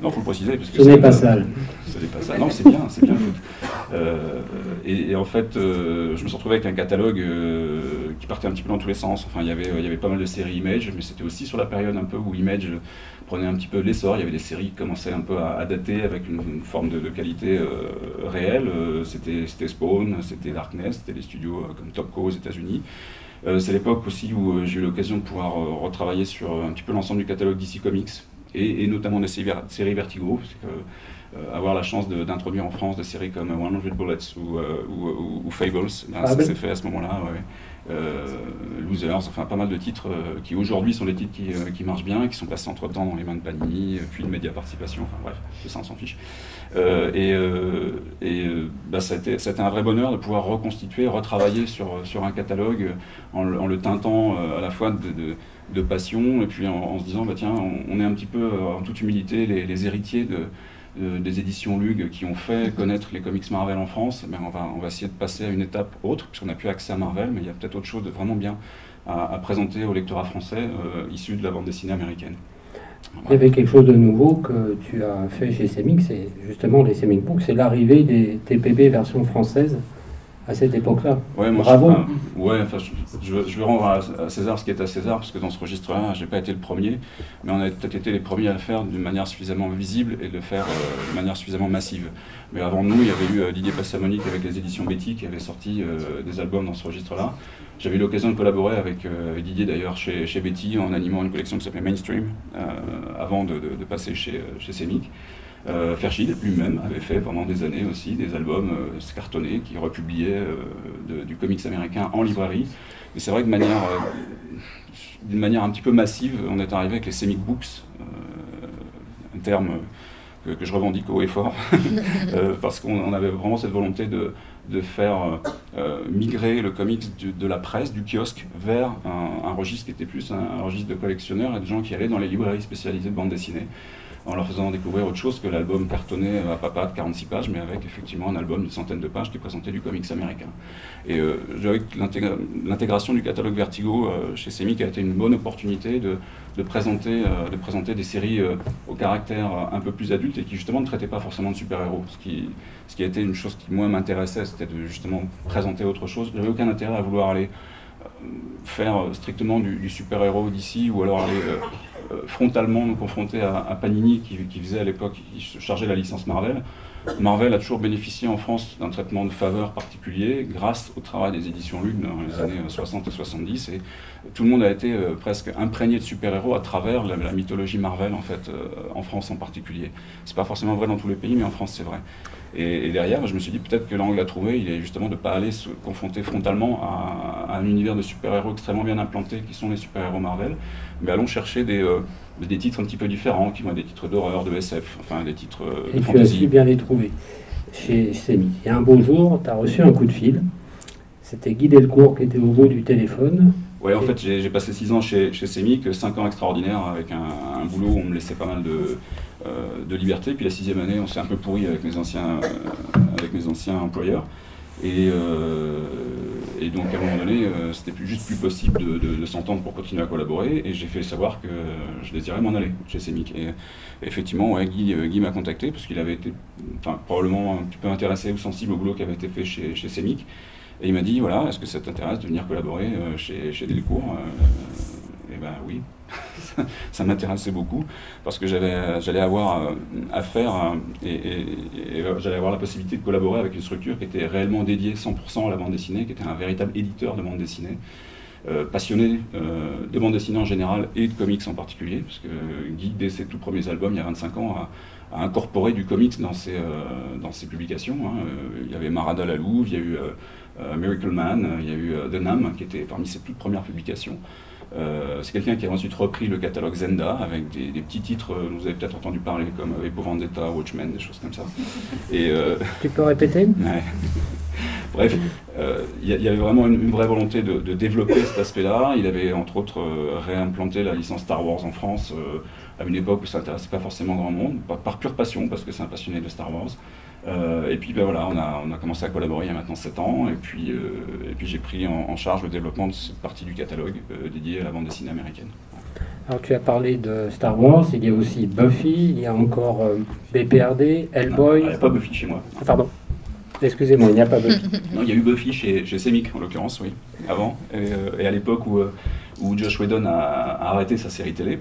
non, il faut le préciser. Parce que ce n'est pas sale. Ce n'est pas ça. Non, c'est bien. Et en fait, je me suis retrouvé avec un catalogue qui partait un petit peu dans tous les sens. Enfin, il y avait pas mal de séries Image, mais c'était aussi sur la période un peu où Image prenait un petit peu de l'essor. Il y avait des séries qui commençaient un peu à dater avec une forme de qualité réelle. C'était Spawn, c'était Darkness, c'était les studios comme Topco aux États-Unis. C'est l'époque aussi où j'ai eu l'occasion de pouvoir retravailler sur un petit peu l'ensemble du catalogue DC Comics et notamment des séries Vertigo. Parce que, avoir la chance d'introduire en France des séries comme 100 Bullets ou Fables, ça s'est fait à ce moment-là. Ouais. Losers, enfin pas mal de titres qui aujourd'hui sont des titres qui marchent bien, qui sont passés entre-temps dans les mains de Panini, puis de Média Participation, enfin bref, ça on s'en fiche. Ça a été un vrai bonheur de pouvoir reconstituer, retravailler sur un catalogue en le teintant à la fois de passion et puis en se disant, bah, tiens, on est un petit peu en toute humilité les héritiers des éditions Lug qui ont fait connaître les comics Marvel en France. Mais on va essayer de passer à une étape autre, puisqu'on n'a plus accès à Marvel, mais il y a peut-être autre chose de vraiment bien à présenter au lectorat français issu de la bande dessinée américaine. Voilà. Il y avait quelque chose de nouveau que tu as fait chez Semic, c'est justement les Semic Books, c'est l'arrivée des TPB version française à cette époque-là. Ouais, bravo. Je vais rendre à César ce qui est à César, parce que dans ce registre-là, je n'ai pas été le premier, mais on a peut-être été les premiers à le faire d'une manière suffisamment visible et de le faire de manière suffisamment massive. Mais avant nous, il y avait eu Didier Passamonique avec les éditions Betty qui avait sorti des albums dans ce registre-là. J'avais eu l'occasion de collaborer avec Didier d'ailleurs chez Betty en animant une collection qui s'appelait Mainstream, avant de passer chez Semic. Fairchild lui-même avait fait pendant des années aussi des albums cartonnés qui republiaient du comics américain en librairie. Mais c'est vrai que d'une manière un petit peu massive, on est arrivé avec les Semic Books, un terme que je revendique haut et fort, parce qu'on avait vraiment cette volonté de faire migrer le comics de la presse, du kiosque, vers un registre qui était plus un registre de collectionneurs et de gens qui allaient dans les librairies spécialisées de bande dessinée, en leur faisant découvrir autre chose que l'album cartonné à papa de 46 pages, mais avec effectivement un album d'une centaine de pages qui présentait du comics américain. Et je dirais que l'intégration du catalogue Vertigo chez Semic a été une bonne opportunité de présenter des séries au caractère un peu plus adulte et qui justement ne traitaient pas forcément de super-héros. Ce qui a été une chose qui moi m'intéressait, c'était de justement présenter autre chose. Je n'avais aucun intérêt à vouloir aller faire strictement du super-héros d'ici ou alors aller frontalement me confronter à Panini qui faisait à l'époque, qui se chargeait de la licence Marvel. Marvel a toujours bénéficié en France d'un traitement de faveur particulier grâce au travail des éditions Lune dans les années 60 et 70 et tout le monde a été presque imprégné de super-héros à travers la mythologie Marvel en fait, en France en particulier. C'est pas forcément vrai dans tous les pays mais en France c'est vrai. Et derrière, je me suis dit peut-être que l'angle à trouver, il est justement de ne pas aller se confronter frontalement à un univers de super-héros extrêmement bien implanté qui sont les super-héros Marvel, mais allons chercher des titres un petit peu différents, qui vont être des titres d'horreur, de SF, enfin des titres de fantasy. Et tu as aussi bien les trouver chez Semic. Et un beau jour, tu as reçu un coup de fil. C'était Guy Delcourt qui était au bout du téléphone. Oui, en fait, j'ai passé 6 ans chez Semic, 5 ans extraordinaires avec un boulot où on me laissait pas mal de liberté. Puis la 6e année, on s'est un peu pourri avec mes anciens employeurs. Et donc à un moment donné, c'était juste plus possible de s'entendre pour continuer à collaborer. Et j'ai fait savoir que je désirais m'en aller chez Semic. Et effectivement, ouais, Guy m'a contacté parce qu'il avait été probablement un petit peu intéressé ou sensible au boulot qui avait été fait chez Semic. Et il m'a dit, voilà, est-ce que ça t'intéresse de venir collaborer chez Delcourt Et ben oui, ça m'intéressait beaucoup, parce que j'allais avoir affaire et j'allais avoir la possibilité de collaborer avec une structure qui était réellement dédiée 100% à la bande dessinée, qui était un véritable éditeur de bande dessinée, passionné de bande dessinée en général et de comics en particulier, parce que Guy, dès ses tout premiers albums, il y a 25 ans, a incorporé du comics dans ses publications. Hein. Il y avait Marada la Louve, il y a eu Miracle Man, il y a eu The Nam, qui était parmi ses toutes premières publications. C'est quelqu'un qui a ensuite repris le catalogue Zenda avec des petits titres, vous avez peut-être entendu parler, comme Epo Vendetta, Watchmen, des choses comme ça. Et, tu peux répéter? Ouais. Bref, il y avait vraiment une vraie volonté de développer cet aspect-là. Il avait entre autres réimplanté la licence Star Wars en France à une époque où ça n'intéressait pas forcément grand monde, par pure passion, parce que c'est un passionné de Star Wars. Et puis ben voilà, on a commencé à collaborer il y a maintenant 7 ans, et puis j'ai pris en charge le développement de cette partie du catalogue dédiée à la bande dessinée américaine. Alors tu as parlé de Star Wars, il y a aussi Buffy, il y a encore BPRD, Hellboy... Il n'y a pas Buffy chez moi. Ah, pardon, excusez-moi, il n'y a pas Buffy. Non, il y a eu Buffy chez Semic en l'occurrence, oui, avant, et à l'époque où Josh Whedon a arrêté sa série télé,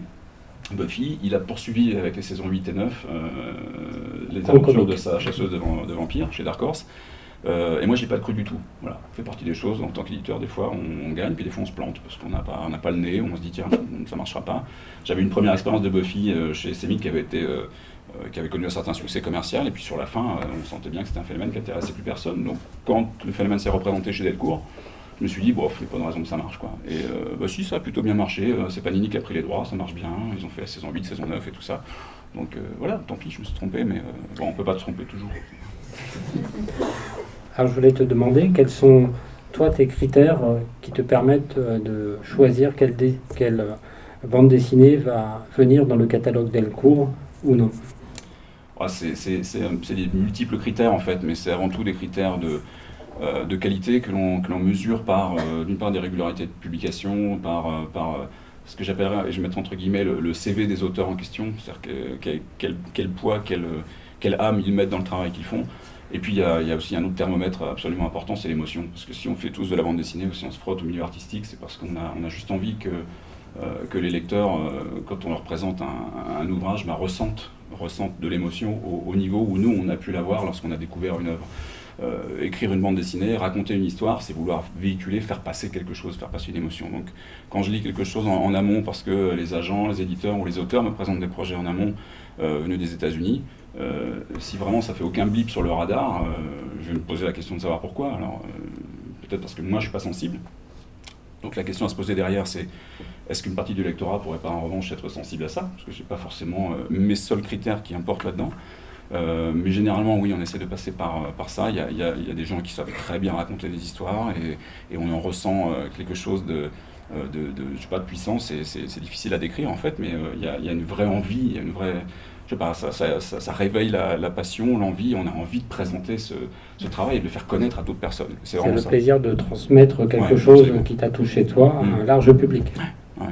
Buffy, il a poursuivi avec les saisons 8 et 9 les aventures de sa chasseuse de vampires chez Dark Horse. Et moi, je n'ai pas cru du tout. Voilà, ça fait partie des choses. En tant qu'éditeur, des fois, on gagne, puis des fois, on se plante parce qu'on n'a pas le nez. On se dit, tiens, ça ne marchera pas. J'avais une première expérience de Buffy chez Semic qui avait connu un certain succès commercial. Et puis, sur la fin, on sentait bien que c'était un phénomène qui n'intéressait plus personne. Donc, quand le phénomène s'est représenté chez Delcourt, je me suis dit, bon, il n'y a pas de raison que ça marche, quoi. Et si, ça a plutôt bien marché. C'est Panini qui a pris les droits, ça marche bien. Ils ont fait la saison 8, saison 9 et tout ça. Donc voilà, tant pis, je me suis trompé, mais bon, on ne peut pas se tromper toujours. Alors je voulais te demander, quels sont, toi, tes critères qui te permettent de choisir quelle bande dessinée va venir dans le catalogue Delcourt ou non? C'est des multiples critères, en fait, mais c'est avant tout des critères de qualité que l'on mesure par, d'une part, des régularités de publication, par ce que j'appellerais, et je vais mettre entre guillemets, le CV des auteurs en question, c'est-à-dire quel poids, quelle âme ils mettent dans le travail qu'ils font. Et puis il y a aussi un autre thermomètre absolument important, c'est l'émotion. Parce que si on fait tous de la bande dessinée ou si on se frotte au milieu artistique, c'est parce qu'on a juste envie que les lecteurs, quand on leur présente un ouvrage, ressentent de l'émotion au niveau où nous, on a pu l'avoir lorsqu'on a découvert une œuvre. Écrire une bande dessinée, raconter une histoire, c'est vouloir véhiculer, faire passer quelque chose, faire passer une émotion. Donc quand je lis quelque chose en amont parce que les agents, les éditeurs ou les auteurs me présentent des projets en amont venus des États-Unis, si vraiment ça fait aucun blip sur le radar, je vais me poser la question de savoir pourquoi. Alors peut-être parce que moi je suis pas sensible, Donc la question à se poser derrière, c'est est-ce qu'une partie du lectorat pourrait pas en revanche être sensible à ça? Parce que ce n'est pas forcément mes seuls critères qui importent là-dedans. Mais généralement, oui, on essaie de passer par ça. Il y a des gens qui savent très bien raconter des histoires et on en ressent quelque chose je sais pas, de puissance. C'est difficile à décrire en fait, mais il y a une vraie envie, il y a une vraie... Je sais pas, ça réveille la passion, l'envie, on a envie de présenter ce travail et de le faire connaître à d'autres personnes. C'est le plaisir de transmettre quelque chose qui t'a touché toi à un large public. Ouais.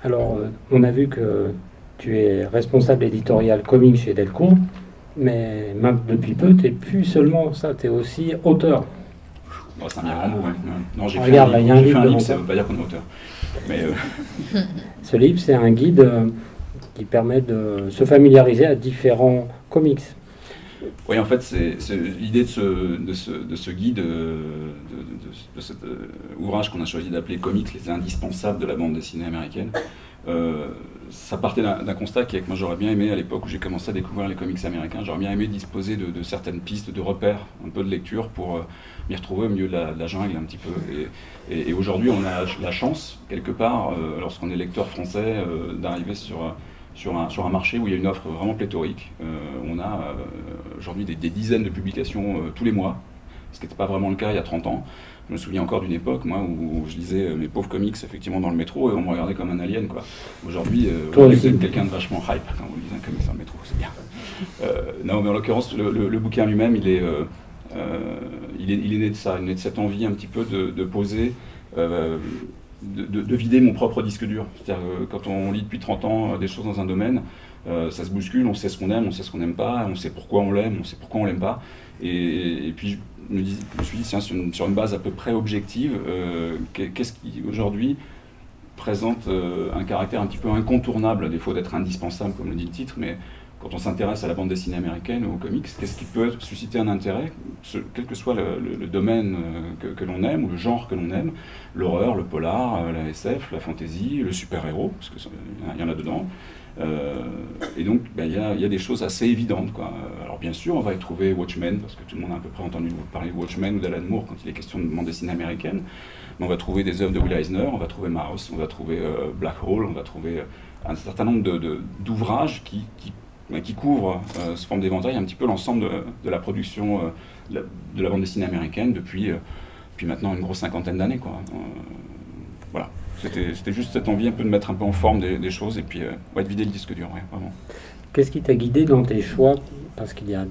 Alors, on a vu que tu es responsable éditorial comics chez Delcourt, mais même depuis peu, tu n'es plus seulement ça, tu es aussi auteur. Bon, c'est un bien grand mot, ouais. Non, j'ai Regarde, fait un livre, ça ne veut pas dire qu'on est auteur. Mais, Ce livre, c'est un guide qui permet de se familiariser à différents comics. Oui, en fait, c'est l'idée de ce guide, de cet ouvrage qu'on a choisi d'appeler Comics, les indispensables de la bande dessinée américaine. Ça partait d'un constat qui est que moi j'aurais bien aimé, à l'époque où j'ai commencé à découvrir les comics américains, j'aurais bien aimé disposer de certaines pistes, de repères, un peu de lecture pour m'y retrouver au milieu de la jungle un petit peu. Et aujourd'hui, on a la chance, quelque part, lorsqu'on est lecteur français, d'arriver sur un marché où il y a une offre vraiment pléthorique. On a aujourd'hui des dizaines de publications tous les mois, ce qui n'était pas vraiment le cas il y a 30 ans. Je me souviens encore d'une époque, moi, où je lisais mes pauvres comics effectivement dans le métro et on me regardait comme un alien, quoi. Aujourd'hui, vous êtes quelqu'un de vachement hype quand vous lisez un comics dans le métro, c'est bien. Non, mais en l'occurrence, le bouquin lui-même, il est né de ça, il est né de cette envie un petit peu de poser, de vider mon propre disque dur. C'est-à-dire quand on lit depuis 30 ans des choses dans un domaine, ça se bouscule, on sait ce qu'on aime, on sait ce qu'on n'aime pas, on sait pourquoi on l'aime, on sait pourquoi on l'aime pas. Et puis je me suis dit, tiens, sur une base à peu près objective, qu'est-ce qui aujourd'hui présente un caractère un petit peu incontournable, à défaut d'être indispensable, comme le dit le titre, mais quand on s'intéresse à la bande dessinée américaine ou aux comics, qu'est-ce qui peut susciter un intérêt, quel que soit le domaine que l'on aime, ou le genre que l'on aime, l'horreur, le polar, la SF, la fantasy, le super-héros, parce qu'il y en a dedans. Et donc, il y a des choses assez évidentes, quoi. Alors bien sûr, on va y trouver Watchmen, parce que tout le monde a à peu près entendu parler de Watchmen ou d'Alan Moore quand il est question de bande dessinée américaine. Mais on va trouver des œuvres de Will Eisner, on va trouver Maus, on va trouver Black Hole, on va trouver un certain nombre d'ouvrages qui couvrent sous forme d'éventail un petit peu l'ensemble de la production de la bande dessinée américaine depuis maintenant une grosse cinquantaine d'années, quoi. Voilà. C'était juste cette envie un peu de mettre un peu en forme des choses et puis de vider le disque dur, ouais, vraiment. Qu'est-ce qui t'a guidé dans tes choix? Parce qu'il y a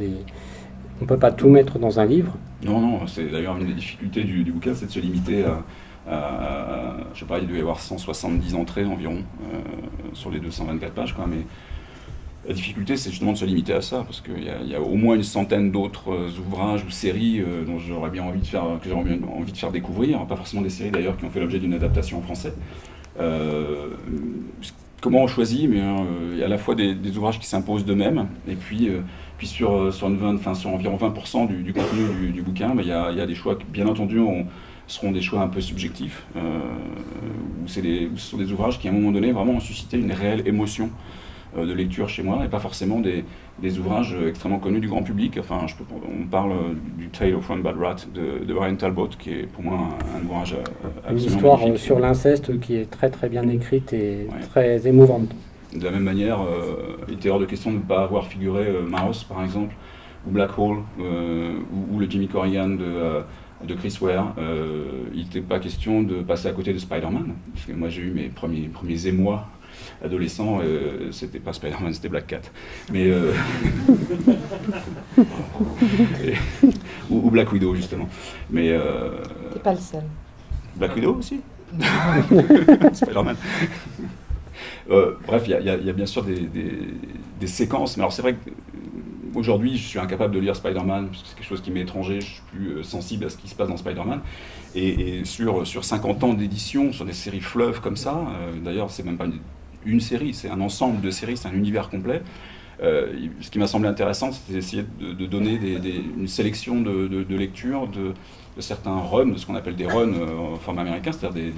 on ne peut pas tout mettre dans un livre. Non, c'est d'ailleurs une des difficultés du bouquin, c'est de se limiter à je sais pas, il devait y avoir 170 entrées environ sur les 224 pages, quoi, mais la difficulté, c'est justement de se limiter à ça, parce qu'il y a au moins une centaine d'autres ouvrages ou séries dont j'aurais bien envie de faire découvrir, pas forcément des séries d'ailleurs qui ont fait l'objet d'une adaptation en français. Comment on choisit? Mais il y a à la fois des ouvrages qui s'imposent d'eux-mêmes, et puis sur environ 20% du contenu du bouquin, il y a des choix qui, bien entendu, seront des choix un peu subjectifs, où ce sont des ouvrages qui, à un moment donné, vraiment ont suscité une réelle émotion de lecture chez moi, et pas forcément des ouvrages extrêmement connus du grand public. Enfin, on parle du Tale of One Bad Rat de Brian Talbot, qui est pour moi un ouvrage absolument une histoire magnifique. Sur l'inceste qui est très très bien écrite et très émouvante. De la même manière, il était hors de question de ne pas avoir figuré Maus, par exemple, ou Black Hole, ou le Jimmy Corrigan de Chris Ware. Il n'était pas question de passer à côté de Spider-Man, parce que moi j'ai eu mes premiers émois adolescent, c'était pas Spider-Man, c'était Black Cat. Mais, ou Black Widow, justement. Mais, T'es pas le seul. Black Widow aussi. Spider-Man. Bref, il y a bien sûr des séquences, mais alors c'est vrai que aujourd'hui, je suis incapable de lire Spider-Man, parce que c'est quelque chose qui m'est étranger, je suis plus sensible à ce qui se passe dans Spider-Man. Et sur 50 ans d'édition, sur des séries fleuves comme ça, d'ailleurs, c'est même pas une série, c'est un ensemble de séries, c'est un univers complet. Ce qui m'a semblé intéressant, c'était d'essayer de donner une sélection de lectures de certains runs, de ce qu'on appelle des runs en format américain, c'est-à-dire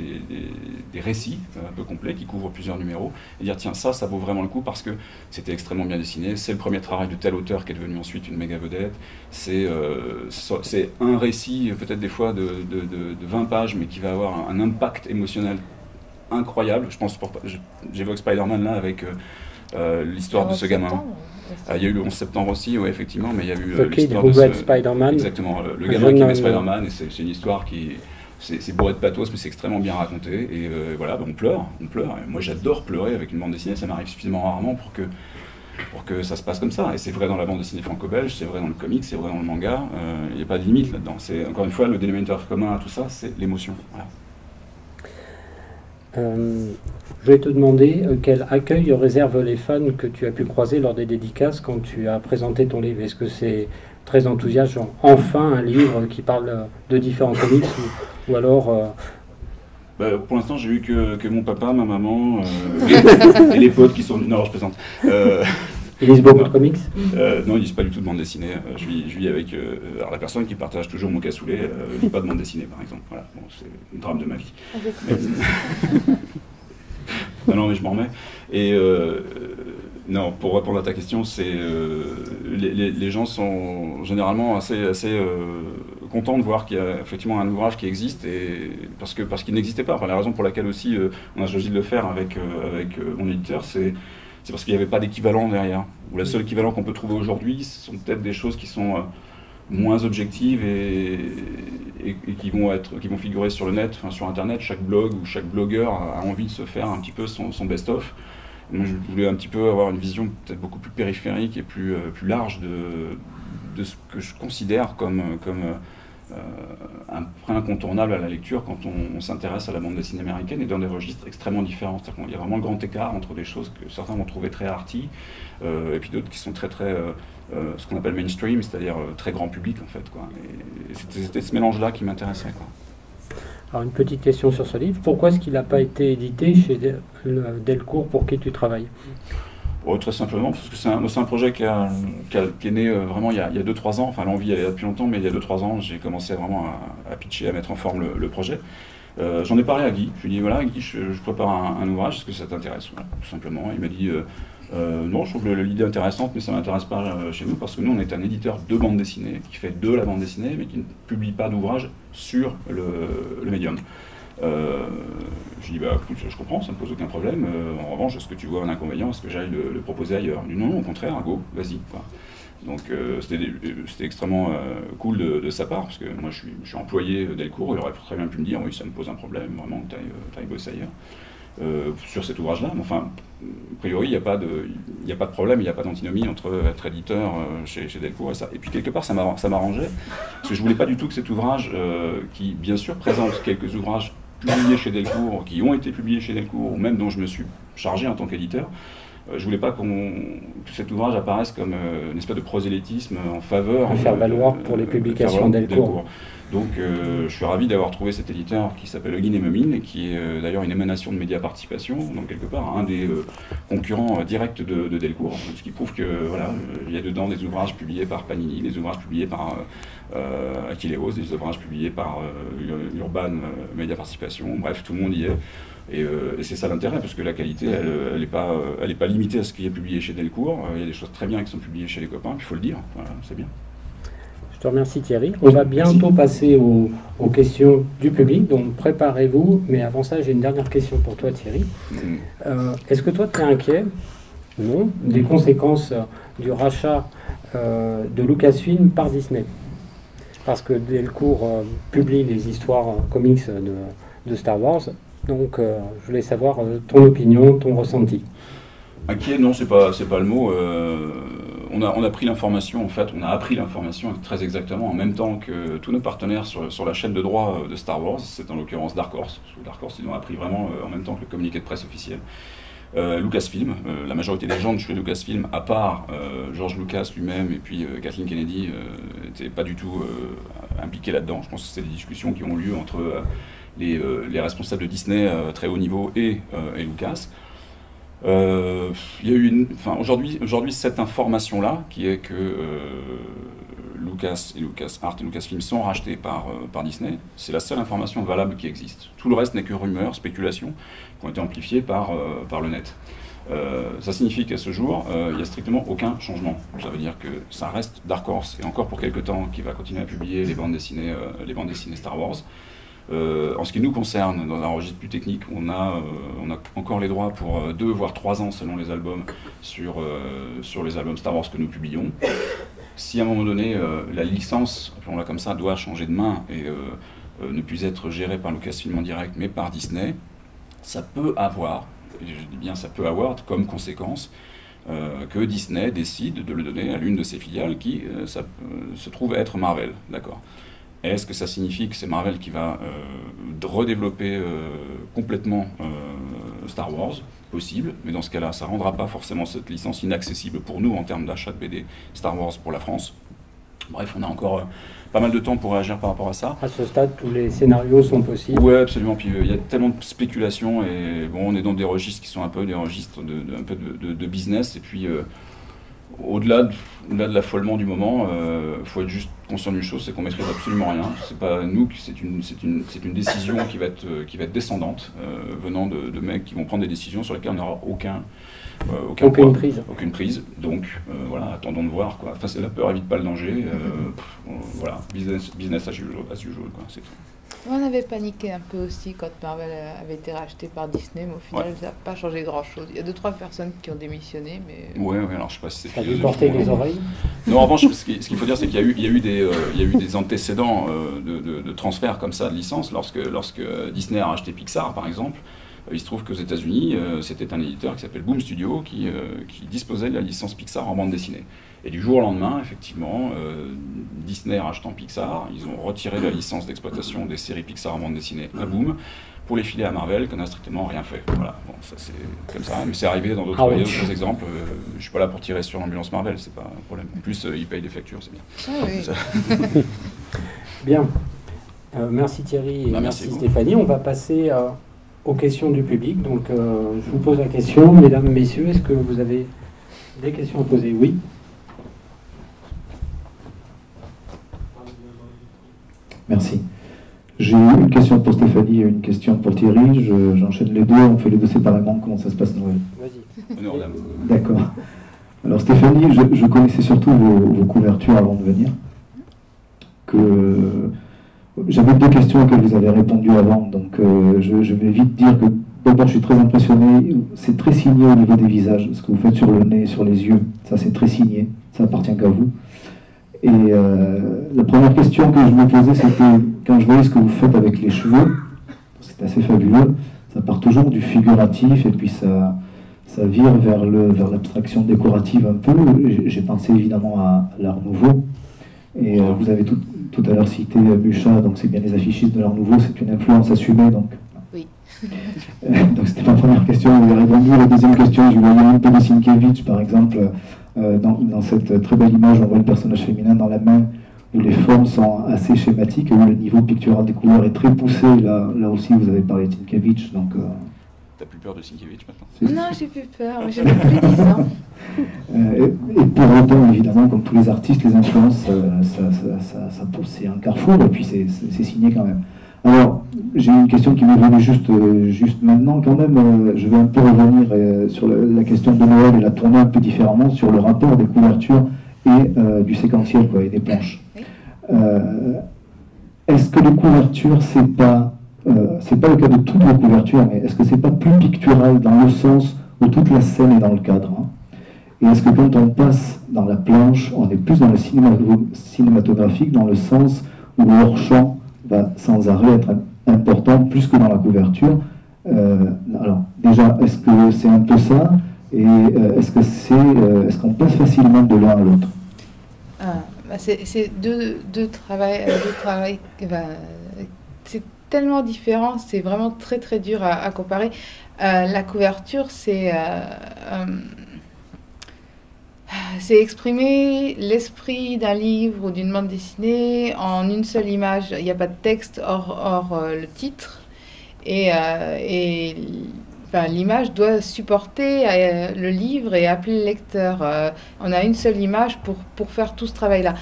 des récits un peu complets qui couvrent plusieurs numéros, et dire tiens, ça vaut vraiment le coup parce que c'était extrêmement bien dessiné, c'est le premier travail de tel auteur qui est devenu ensuite une méga vedette, c'est un récit peut-être des fois de 20 pages, mais qui va avoir un impact émotionnel incroyable. Je pense, j'évoque Spider-Man là avec l'histoire de ce gamin. Il y a eu le 11 septembre aussi, ouais, effectivement, mais il y a eu l'histoire de Spider-Man. Exactement, le gamin qui aimait Spider-Man, et c'est une histoire qui... C'est bourré de pathos, mais c'est extrêmement bien raconté, et voilà, on pleure. Et moi j'adore pleurer avec une bande dessinée, ça m'arrive suffisamment rarement pour que ça se passe comme ça. Et c'est vrai dans la bande dessinée franco-belge, c'est vrai dans le comics, c'est vrai dans le manga, il n'y a pas de limite là-dedans. Encore une fois, le dénominateur commun à tout ça, c'est l'émotion. Voilà. Je vais te demander quel accueil réservent les fans que tu as pu croiser lors des dédicaces quand tu as présenté ton livre. Est-ce que c'est très enthousiaste, genre enfin un livre qui parle de différents comics, ou alors... Pour l'instant, j'ai eu que mon papa, ma maman et les potes qui sont... Non, je plaisante. Ils lisent beaucoup de comics Non, ils lisent pas du tout de bande dessinée. Je vis avec alors la personne qui partage toujours mon cassoulet, ne lit pas de bande dessinée, par exemple. Voilà, bon, c'est une drame de ma vie. Non, mais je m'en remets. Et non, pour répondre à ta question, c'est les gens sont généralement assez contents de voir qu'il y a effectivement un ouvrage qui existe, et parce qu'il n'existait pas. Enfin, la raison pour laquelle aussi on a choisi de le faire avec mon éditeur, c'est parce qu'il n'y avait pas d'équivalent derrière. Ou la seule équivalent qu'on peut trouver aujourd'hui, ce sont peut-être des choses qui sont moins objectives et qui vont figurer sur le net, enfin sur Internet. Chaque blog ou chaque blogueur a envie de se faire un petit peu son best-of. Moi, je voulais un petit peu avoir une vision peut-être beaucoup plus périphérique et plus large de ce que je considère comme un frein incontournable à la lecture quand on s'intéresse à la bande dessinée américaine, et dans des registres extrêmement différents. C'est-à-dire qu'il y a vraiment le grand écart entre des choses que certains vont trouver très arty et puis d'autres qui sont très ce qu'on appelle mainstream, c'est-à-dire très grand public en fait, quoi. Et c'était ce mélange-là qui m'intéressait, quoi. Alors une petite question sur ce livre, pourquoi est-ce qu'il n'a pas été édité chez Delcourt pour qui tu travailles? Très simplement, parce que c'est un projet qui est né vraiment il y a 2-3 ans, enfin l'envie il y a depuis longtemps, mais il y a 2-3 ans, j'ai commencé vraiment à pitcher, à mettre en forme le projet. J'en ai parlé à Guy, je lui ai dit voilà Guy, je prépare un ouvrage, est-ce que ça t'intéresse? Voilà, tout simplement, il m'a dit non, je trouve l'idée intéressante, mais ça ne m'intéresse pas chez nous, parce que nous on est un éditeur de bande dessinée, qui fait de la bande dessinée, mais qui ne publie pas d'ouvrage sur le médium. Je dis bah écoute, je comprends, ça ne me pose aucun problème. En revanche, est-ce que tu vois un inconvénient, est-ce que j'aille le proposer ailleurs? Il dit non, au contraire, go, vas-y, quoi. Donc c'était extrêmement cool de sa part, parce que moi je suis employé Delcourt, il aurait très bien pu me dire oui, ça me pose un problème, vraiment que tu ailles bosser ailleurs sur cet ouvrage-là. Mais enfin, a priori, il n'y a pas de problème, il n'y a pas d'antinomie entre être éditeur chez Delcourt et ça. Et puis quelque part, ça m'arrangeait, parce que je voulais pas du tout que cet ouvrage, qui bien sûr présente quelques ouvrages publiés chez Delcourt, qui ont été publiés chez Delcourt, ou même dont je me suis chargé en tant qu'éditeur, je voulais pas que cet ouvrage apparaisse comme une espèce de prosélytisme en faveur de faire valoir pour les publications Delcourt. Donc je suis ravi d'avoir trouvé cet éditeur qui s'appelle Huguin et Memine, et qui est d'ailleurs une émanation de Média Participation, donc quelque part un des concurrents directs de Delcourt, ce qui prouve que voilà, il y a dedans des ouvrages publiés par Panini, des ouvrages publiés par Aquileos, des ouvrages publiés par Urban Média Participation, bref, tout le monde y est. Et c'est ça l'intérêt, parce que la qualité, elle est pas limitée à ce qui est publié chez Delcourt. Il y a des choses très bien qui sont publiées chez les copains, puis il faut le dire, voilà, c'est bien. Je te remercie Thierry. On va bientôt passer aux questions du public, donc préparez-vous. Mais avant ça, j'ai une dernière question pour toi Thierry. Est-ce que toi, tu es inquiet, non, des conséquences du rachat de Lucasfilm par Disney? Parce que Delcourt publie les histoires comics de Star Wars. Donc, je voulais savoir ton opinion, ton ressenti. Inquiet, non, c'est pas le mot. On a pris l'information, en fait, on a appris l'information très exactement en même temps que tous nos partenaires sur la chaîne de droit de Star Wars. C'est en l'occurrence Dark Horse. Dark Horse, ils l'ont appris vraiment en même temps que le communiqué de presse officiel. Lucasfilm, la majorité des gens de chez Lucasfilm, à part George Lucas lui-même et puis Kathleen Kennedy, n'étaient pas du tout impliqués là-dedans. Je pense que c'est des discussions qui ont lieu entre les responsables de Disney très haut niveau et Lucas. Il y a eu aujourd'hui cette information-là, qui est que LucasArts et Lucasfilm sont rachetés par Disney. C'est la seule information valable qui existe. Tout le reste n'est que rumeurs, spéculations, qui ont été amplifiées par le net. Ça signifie qu'à ce jour, il n'y a strictement aucun changement. Ça veut dire que ça reste Dark Horse, et encore pour quelques temps, qui va continuer à publier les bandes dessinées Star Wars. En ce qui nous concerne, dans un registre plus technique, on a encore les droits pour 2 voire 3 ans selon les albums sur les albums Star Wars que nous publions. Si à un moment donné la licence, appelons-la comme ça, doit changer de main et ne plus être gérée par Lucasfilm en direct mais par Disney, ça peut avoir, et je dis bien ça peut avoir comme conséquence que Disney décide de le donner à l'une de ses filiales qui se trouve être Marvel, d'accord. Est-ce que ça signifie que c'est Marvel qui va redévelopper complètement Star Wars? Possible, mais dans ce cas-là, ça ne rendra pas forcément cette licence inaccessible pour nous en termes d'achat de BD Star Wars pour la France. Bref, on a encore pas mal de temps pour réagir par rapport à ça. À ce stade, tous les scénarios sont possibles. Oui, absolument. Puis il y a tellement de spéculation et bon, on est dans des registres qui sont un peu des registres de business. Et puis au-delà de l'affolement du moment, faut être juste conscient d'une chose, c'est qu'on maîtrise absolument rien. C'est pas nous, c'est une décision qui va être descendante, venant de mecs qui vont prendre des décisions sur lesquelles on n'aura aucune prise. Donc voilà, attendons de voir quoi. Enfin, la peur évite pas le danger. Voilà, business as usual, quoi. C'est tout. On avait paniqué un peu aussi quand Marvel avait été racheté par Disney, mais au final, ça n'a pas changé grand-chose. Il y a 2-3 personnes qui ont démissionné, mais... Ouais, alors je sais pas si c'est... Ça a dû porter les oreilles. Non, en revanche, ce qu'il faut dire, c'est qu'il y a eu des antécédents de transferts comme ça de licences. Lorsque Disney a racheté Pixar, par exemple, il se trouve qu'aux États-Unis, c'était un éditeur qui s'appelle Boom Studio qui disposait de la licence Pixar en bande dessinée. Et du jour au lendemain, effectivement, Disney rachetant Pixar, ils ont retiré la licence d'exploitation des séries Pixar en bande dessinée à Boom pour les filer à Marvel, qui n'a strictement rien fait. Voilà, bon, ça c'est comme ça, mais c'est arrivé dans d'autres exemples. Je suis pas là pour tirer sur l'ambulance Marvel, c'est pas un problème. En plus, ils payent des factures, c'est bien. Ah oui. Bien. Merci Thierry et merci Stéphanie. On va passer aux questions du public. Donc, je vous pose la question, mesdames, messieurs, est-ce que vous avez des questions à poser? Oui. Merci. J'ai une question pour Stéphanie et une question pour Thierry. J'enchaîne les deux, on fait les deux séparément. Comment ça se passe, Noël? Vas-y. D'accord. Alors Stéphanie, je connaissais surtout vos couvertures avant de venir. J'avais 2 questions auxquelles vous avez répondu avant, donc je vais vite dire que d'abord je suis très impressionné. C'est très signé au niveau des visages, ce que vous faites sur le nez, sur les yeux. Ça c'est très signé, ça appartient qu'à vous. Et la première question que je me posais, c'était quand je voyais ce que vous faites avec les cheveux, c'est assez fabuleux, ça part toujours du figuratif et puis ça vire vers l'abstraction décorative un peu. J'ai pensé évidemment à l'Art Nouveau. Et vous avez tout à l'heure cité Mucha, donc c'est bien les affichistes de l'Art Nouveau, c'est une influence assumée. Donc, oui. Donc c'était ma première question, vous avez répondu. La deuxième question, je voyais un peu de Sienkiewicz, par exemple, dans cette très belle image, on voit le personnage féminin dans la main, où les formes sont assez schématiques, où le niveau pictural des couleurs est très poussé. Là aussi, vous avez parlé de Sienkiewicz, donc... T'as plus peur de Sienkiewicz maintenant? Non, j'ai plus peur, mais j'ai plus 10 ans. Et pour autant, évidemment, comme tous les artistes, les influences, ça pousse, c'est un carrefour, et puis c'est signé quand même. Alors, j'ai une question qui m'est venue juste maintenant, quand même. Je vais un peu revenir sur la question de Noël et la tourner un peu différemment sur le rapport des couvertures et du séquentiel, quoi, et des planches. Oui. Est-ce que les couvertures, c'est pas le cas de toutes les couvertures, mais est-ce que c'est pas plus pictural dans le sens où toute la scène est dans le cadre, hein? Et est-ce que quand on passe dans la planche, on est plus dans le cinématographique, dans le sens où le hors-champ va sans arrêt être important, plus que dans la couverture? Alors, déjà, est-ce que c'est un peu ça? Et est-ce qu'on passe facilement de l'un à l'autre? C'est deux travails c'est tellement différent, c'est vraiment très très dur à comparer. La couverture, c'est exprimer l'esprit d'un livre ou d'une bande dessinée en une seule image. Il n'y a pas de texte hors le titre. Et l'image doit supporter le livre et appeler le lecteur. On a une seule image pour faire tout ce travail-là.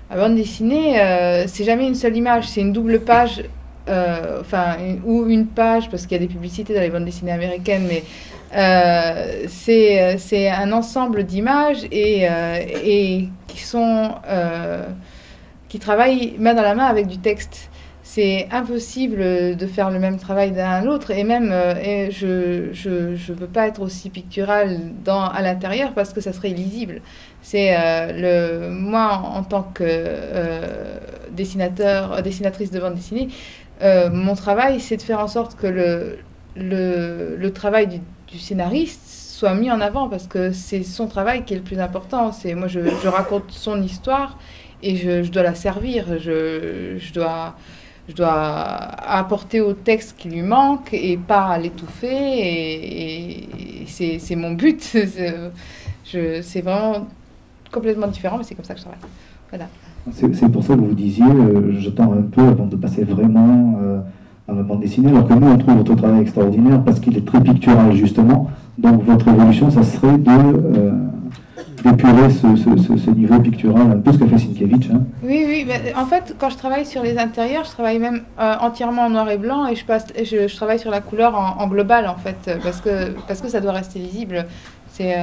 La bande dessinée, c'est jamais une seule image, c'est une double page, ou une page, parce qu'il y a des publicités dans les bandes dessinées américaines, mais c'est un ensemble d'images et qui travaillent main dans la main avec du texte. C'est impossible de faire le même travail d'un à l'autre, et même je ne peux pas être aussi pictural à l'intérieur parce que ça serait illisible. Moi, en tant que dessinatrice de bande dessinée, mon travail, c'est de faire en sorte que le travail du scénariste soit mis en avant, parce que c'est son travail qui est le plus important. Moi, je raconte son histoire et je dois la servir. Je dois apporter au texte qui lui manque et pas l'étouffer. Et c'est mon but. C'est vraiment complètement différent, mais c'est comme ça que je travaille. Voilà. C'est pour ça que vous disiez, j'attends un peu avant de passer vraiment dans la bande dessinée, alors que nous, on trouve votre travail extraordinaire parce qu'il est très pictural, justement. Donc votre évolution, ça serait d'épurer ce niveau pictural, un peu ce qu'a fait Sienkiewicz. Hein. Oui, en fait, quand je travaille sur les intérieurs, je travaille même entièrement en noir et blanc, et je travaille sur la couleur en global, en fait, parce que ça doit rester lisible. C'est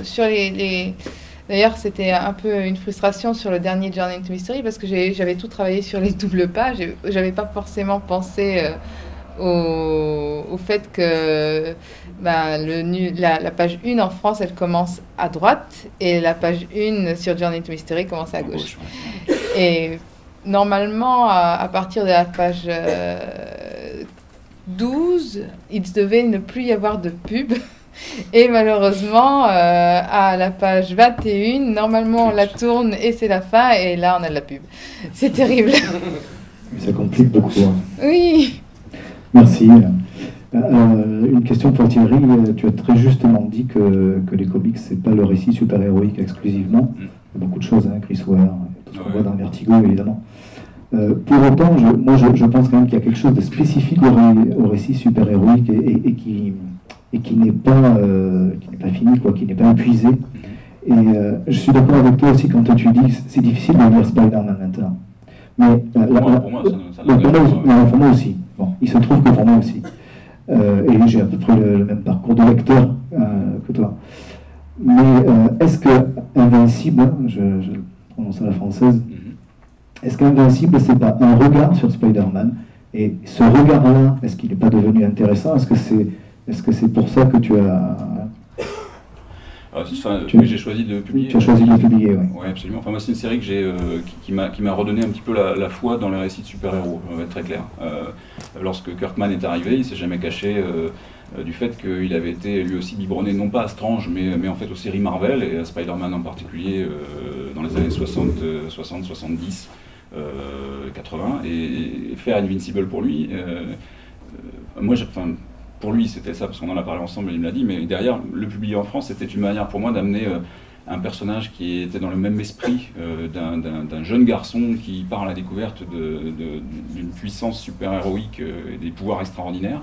sur D'ailleurs, c'était un peu une frustration sur le dernier Journey into Mystery, parce que j'avais tout travaillé sur les doubles pages. J'avais pas forcément pensé au fait que la page 1 en France, elle commence à droite, et la page 1 sur Journey into Mystery commence à gauche. Et normalement, à partir de la page 12, il devait ne plus y avoir de pub. Et malheureusement, à la page 21, normalement on la tourne et c'est la fin, et là on a de la pub. C'est terrible. Ça complique beaucoup. Hein. Oui. Merci. Une question pour Thierry. Tu as très justement dit que les comics, c'est pas le récit super-héroïque exclusivement. Il y a beaucoup de choses, hein, Chris Ware, tout ce qu'on voit dans Vertigo, évidemment. Pour autant, je pense quand même qu'il y a quelque chose de spécifique au récit super-héroïque et qui n'est pas fini, quoi, qui n'est pas épuisé. Et je suis d'accord avec toi aussi quand tu dis que c'est difficile de lire Spider-Man maintenant. Mais pour moi aussi. Bon, il se trouve que pour moi aussi. Et j'ai à peu près le même parcours de lecteur que toi. Mais est-ce que Invincible, je prononce à la française, est-ce qu'Invincible, c'est pas un regard sur Spider-Man? Et ce regard-là, est-ce qu'il n'est pas devenu intéressant? Est-ce que c'est pour ça que tu as... j'ai choisi de publier. Tu as choisi de publier, oui. Oui, absolument. Enfin, moi, c'est une série que qui m'a redonné un petit peu la foi dans les récits de super-héros, on va être très clair. Lorsque Kirkman est arrivé, il ne s'est jamais caché du fait qu'il avait été lui aussi biberonné, non pas à Strange, mais en fait aux séries Marvel, et à Spider-Man en particulier, dans les années 60, 70, 80, et faire Invincible pour lui. Pour lui, c'était ça, parce qu'on en a parlé ensemble, et il me l'a dit, mais derrière, le publier en France, c'était une manière pour moi d'amener un personnage qui était dans le même esprit d'un jeune garçon qui part à la découverte d'une puissance super-héroïque et des pouvoirs extraordinaires.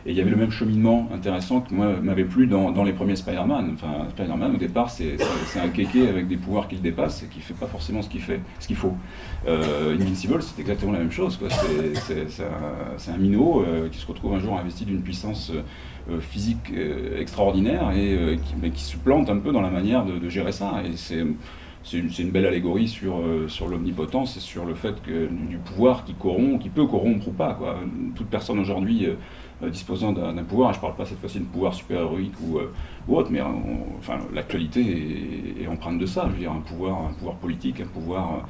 Et il y avait le même cheminement intéressant que moi m'avait plu dans les premiers Spider-Man. Enfin, Spider-Man, au départ, c'est un kéké avec des pouvoirs qu'il dépasse et qui ne fait pas forcément ce qu'il faut. Invincible, c'est exactement la même chose, quoi. C'est un minot qui se retrouve un jour investi d'une puissance physique extraordinaire et qui se plante un peu dans la manière de gérer ça. Et c'est une belle allégorie sur l'omnipotence et sur le fait du pouvoir qui peut corrompre ou pas, quoi. Toute personne aujourd'hui disposant d'un pouvoir, et je ne parle pas cette fois-ci de pouvoir super-héroïque ou autre, mais l'actualité est empreinte de ça. Je veux dire, un pouvoir politique, un pouvoir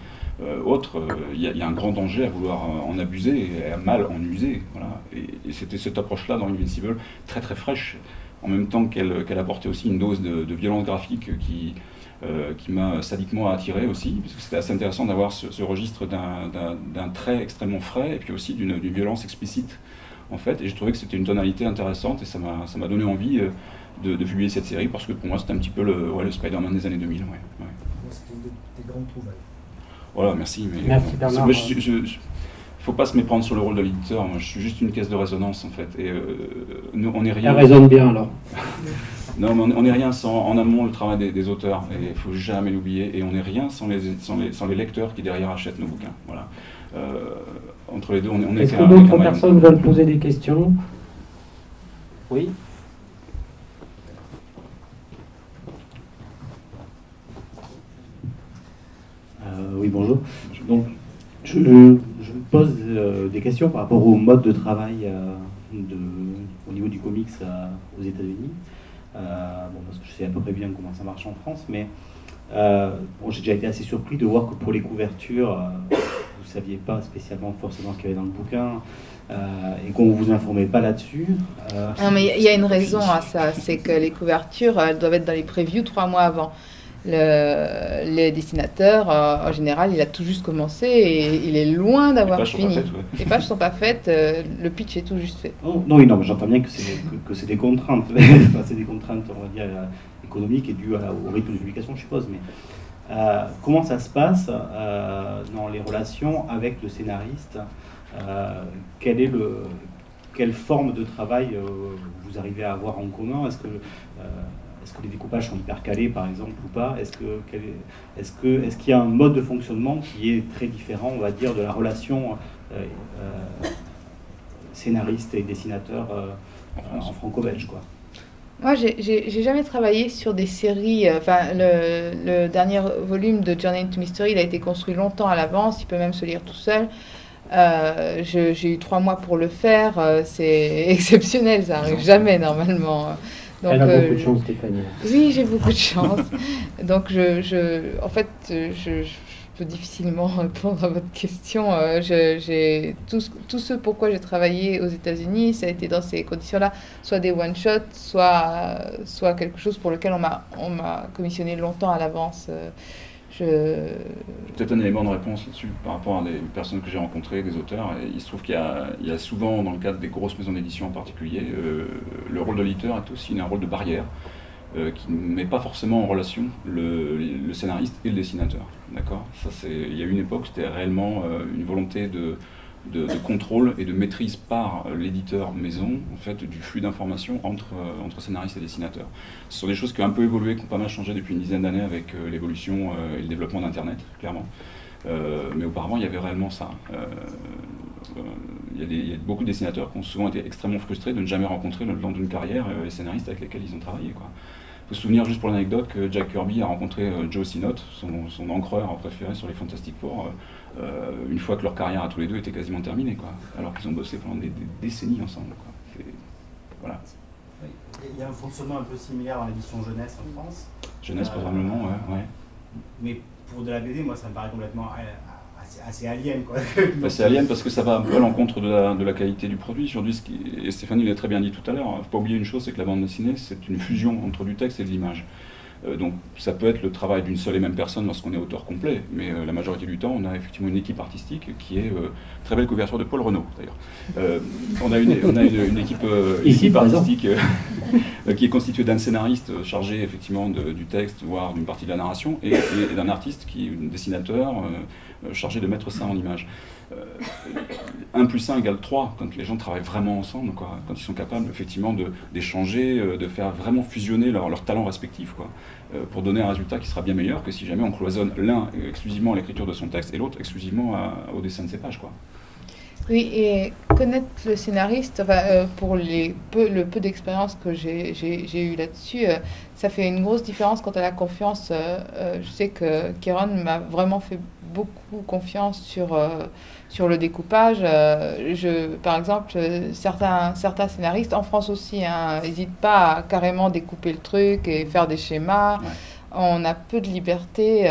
autre, il y a un grand danger à vouloir en abuser et à mal en user. Voilà. Et c'était cette approche-là dans Invincible, très très fraîche, en même temps qu'elle apportait aussi une dose de violence graphique qui m'a sadiquement attiré aussi, parce que c'était assez intéressant d'avoir ce registre d'un trait extrêmement frais et puis aussi d'une violence explicite, en fait, et je trouvais que c'était une tonalité intéressante et ça m'a donné envie de publier cette série, parce que pour moi c'était un petit peu le Spider-Man des années 2000. Ouais. C'était des grandes trouvailles. Voilà, merci. Mais merci Bernard. faut pas se méprendre sur le rôle de l'éditeur. Moi, je suis juste une caisse de résonance en fait. Et nous, on n'est rien. Elle résonne bien alors. Non, mais on n'est rien sans en amont le travail des auteurs. Et il faut jamais l'oublier. Et on n'est rien sans les lecteurs qui derrière achètent nos bouquins. Voilà. Entre les deux, on est. Est-ce que d'autres personnes veulent poser des questions? Oui. Oui, bonjour. Donc, je me pose des questions par rapport au mode de travail au niveau du comics aux États-Unis. Bon, parce que je sais à peu près bien comment ça marche en France, mais bon, j'ai déjà été assez surpris de voir que pour les couvertures, vous ne saviez pas spécialement forcément ce qu'il y avait dans le bouquin et qu'on ne vous informait pas là-dessus. Non, mais il y a une raison à ça, c'est que les couvertures, elles doivent être dans les previews 3 mois avant. Le dessinateur, en général, il a tout juste commencé et il est loin d'avoir fini. Les pages sont pas faites, le pitch est tout juste fait. Oh, non, oui, non, mais j'entends bien que c'est des contraintes. Enfin, c'est des contraintes, on va dire, économiques et dues au rythme de publication, je suppose. Mais comment ça se passe dans les relations avec le scénariste? Quelle forme de travail vous arrivez à avoir en commun? Est-ce que les découpages sont hyper calés, par exemple, ou pas? Est-ce qu'il y a un mode de fonctionnement qui est très différent, on va dire, de la relation scénariste et dessinateur en franco-belge, quoi? Moi, j'ai jamais travaillé sur des séries. Enfin, le dernier volume de Journey into Mystery, il a été construit longtemps à l'avance. Il peut même se lire tout seul. J'ai eu 3 mois pour le faire. C'est exceptionnel, ça arrive jamais normalement. Donc, elle a beaucoup de chance, Stéphanie. Oui, j'ai beaucoup de chance. Donc, en fait, je peux difficilement répondre à votre question. Tout ce pourquoi j'ai travaillé aux États-Unis, ça a été dans ces conditions-là, soit des one-shots, soit quelque chose pour lequel on m'a commissionné longtemps à l'avance. Peut-être un élément de réponse là-dessus par rapport à des personnes que j'ai rencontrées, des auteurs. Et il se trouve qu'il y a souvent, dans le cadre des grosses maisons d'édition en particulier, le rôle de l'éditeur est aussi un rôle de barrière qui ne met pas forcément en relation le scénariste et le dessinateur. D'accord ? Il y a une époque, c'était réellement une volonté de contrôle et de maîtrise par l'éditeur maison en fait, du flux d'informations entre scénaristes et dessinateurs. Ce sont des choses qui ont un peu évolué, qui ont pas mal changé depuis une dizaine d'années avec l'évolution et le développement d'Internet, clairement. Mais auparavant, il y avait réellement ça. Il y a beaucoup de dessinateurs qui ont souvent été extrêmement frustrés de ne jamais rencontrer le long d'une carrière les scénaristes avec lesquels ils ont travaillé, quoi. Il faut se souvenir, juste pour l'anecdote, que Jack Kirby a rencontré Joe Sinnott, son encreur préféré sur les Fantastic Four, une fois que leur carrière à tous les deux était quasiment terminée, quoi, alors qu'ils ont bossé pendant des décennies ensemble, quoi. Voilà. Il y a un fonctionnement un peu similaire dans l'édition jeunesse en France. Jeunesse, probablement, ouais. Mais pour de la BD, moi, ça me paraît complètement assez alien, quoi. C'est alien parce que ça va un peu à l'encontre de la qualité du produit. Aujourd'hui, et Stéphanie l'a très bien dit tout à l'heure, il ne faut pas oublier une chose, c'est que la bande dessinée, c'est une fusion entre du texte et de l'image. Donc ça peut être le travail d'une seule et même personne lorsqu'on est auteur complet, mais la majorité du temps, on a effectivement une équipe artistique qui est très belle couverture de Paul Renaud, d'ailleurs. On a une équipe artistique qui est constituée d'un scénariste chargé effectivement du texte, voire d'une partie de la narration, et d'un artiste qui est un dessinateur chargé de mettre ça en image. 1 + 1 = 3 quand les gens travaillent vraiment ensemble, quoi, quand ils sont capables effectivement d'échanger, de faire vraiment fusionner leurs talents respectifs, quoi, pour donner un résultat qui sera bien meilleur que si jamais on cloisonne l'un exclusivement à l'écriture de son texte et l'autre exclusivement au dessin de ses pages, quoi. Oui, et connaître le scénariste, pour le peu d'expérience que j'ai eu là-dessus, ça fait une grosse différence quant à la confiance. Je sais que Kieron m'a vraiment fait beaucoup confiance sur le découpage. Par exemple, certains scénaristes, en France aussi, n'hésitent pas à carrément découper le truc et faire des schémas. Ouais. On a peu de liberté.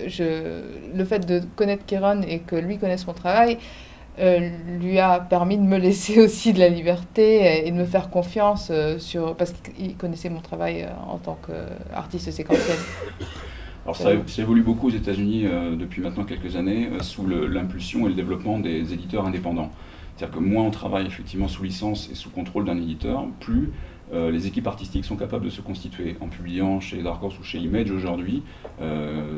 Le fait de connaître Kieron et que lui connaisse mon travail lui a permis de me laisser aussi de la liberté et de me faire confiance parce qu'il connaissait mon travail en tant qu'artiste séquentiel. Alors ça évolue beaucoup aux États-Unis depuis maintenant quelques années sous l'impulsion et le développement des éditeurs indépendants. C'est-à-dire que moins on travaille effectivement sous licence et sous contrôle d'un éditeur, plus les équipes artistiques sont capables de se constituer en publiant chez Dark Horse ou chez Image aujourd'hui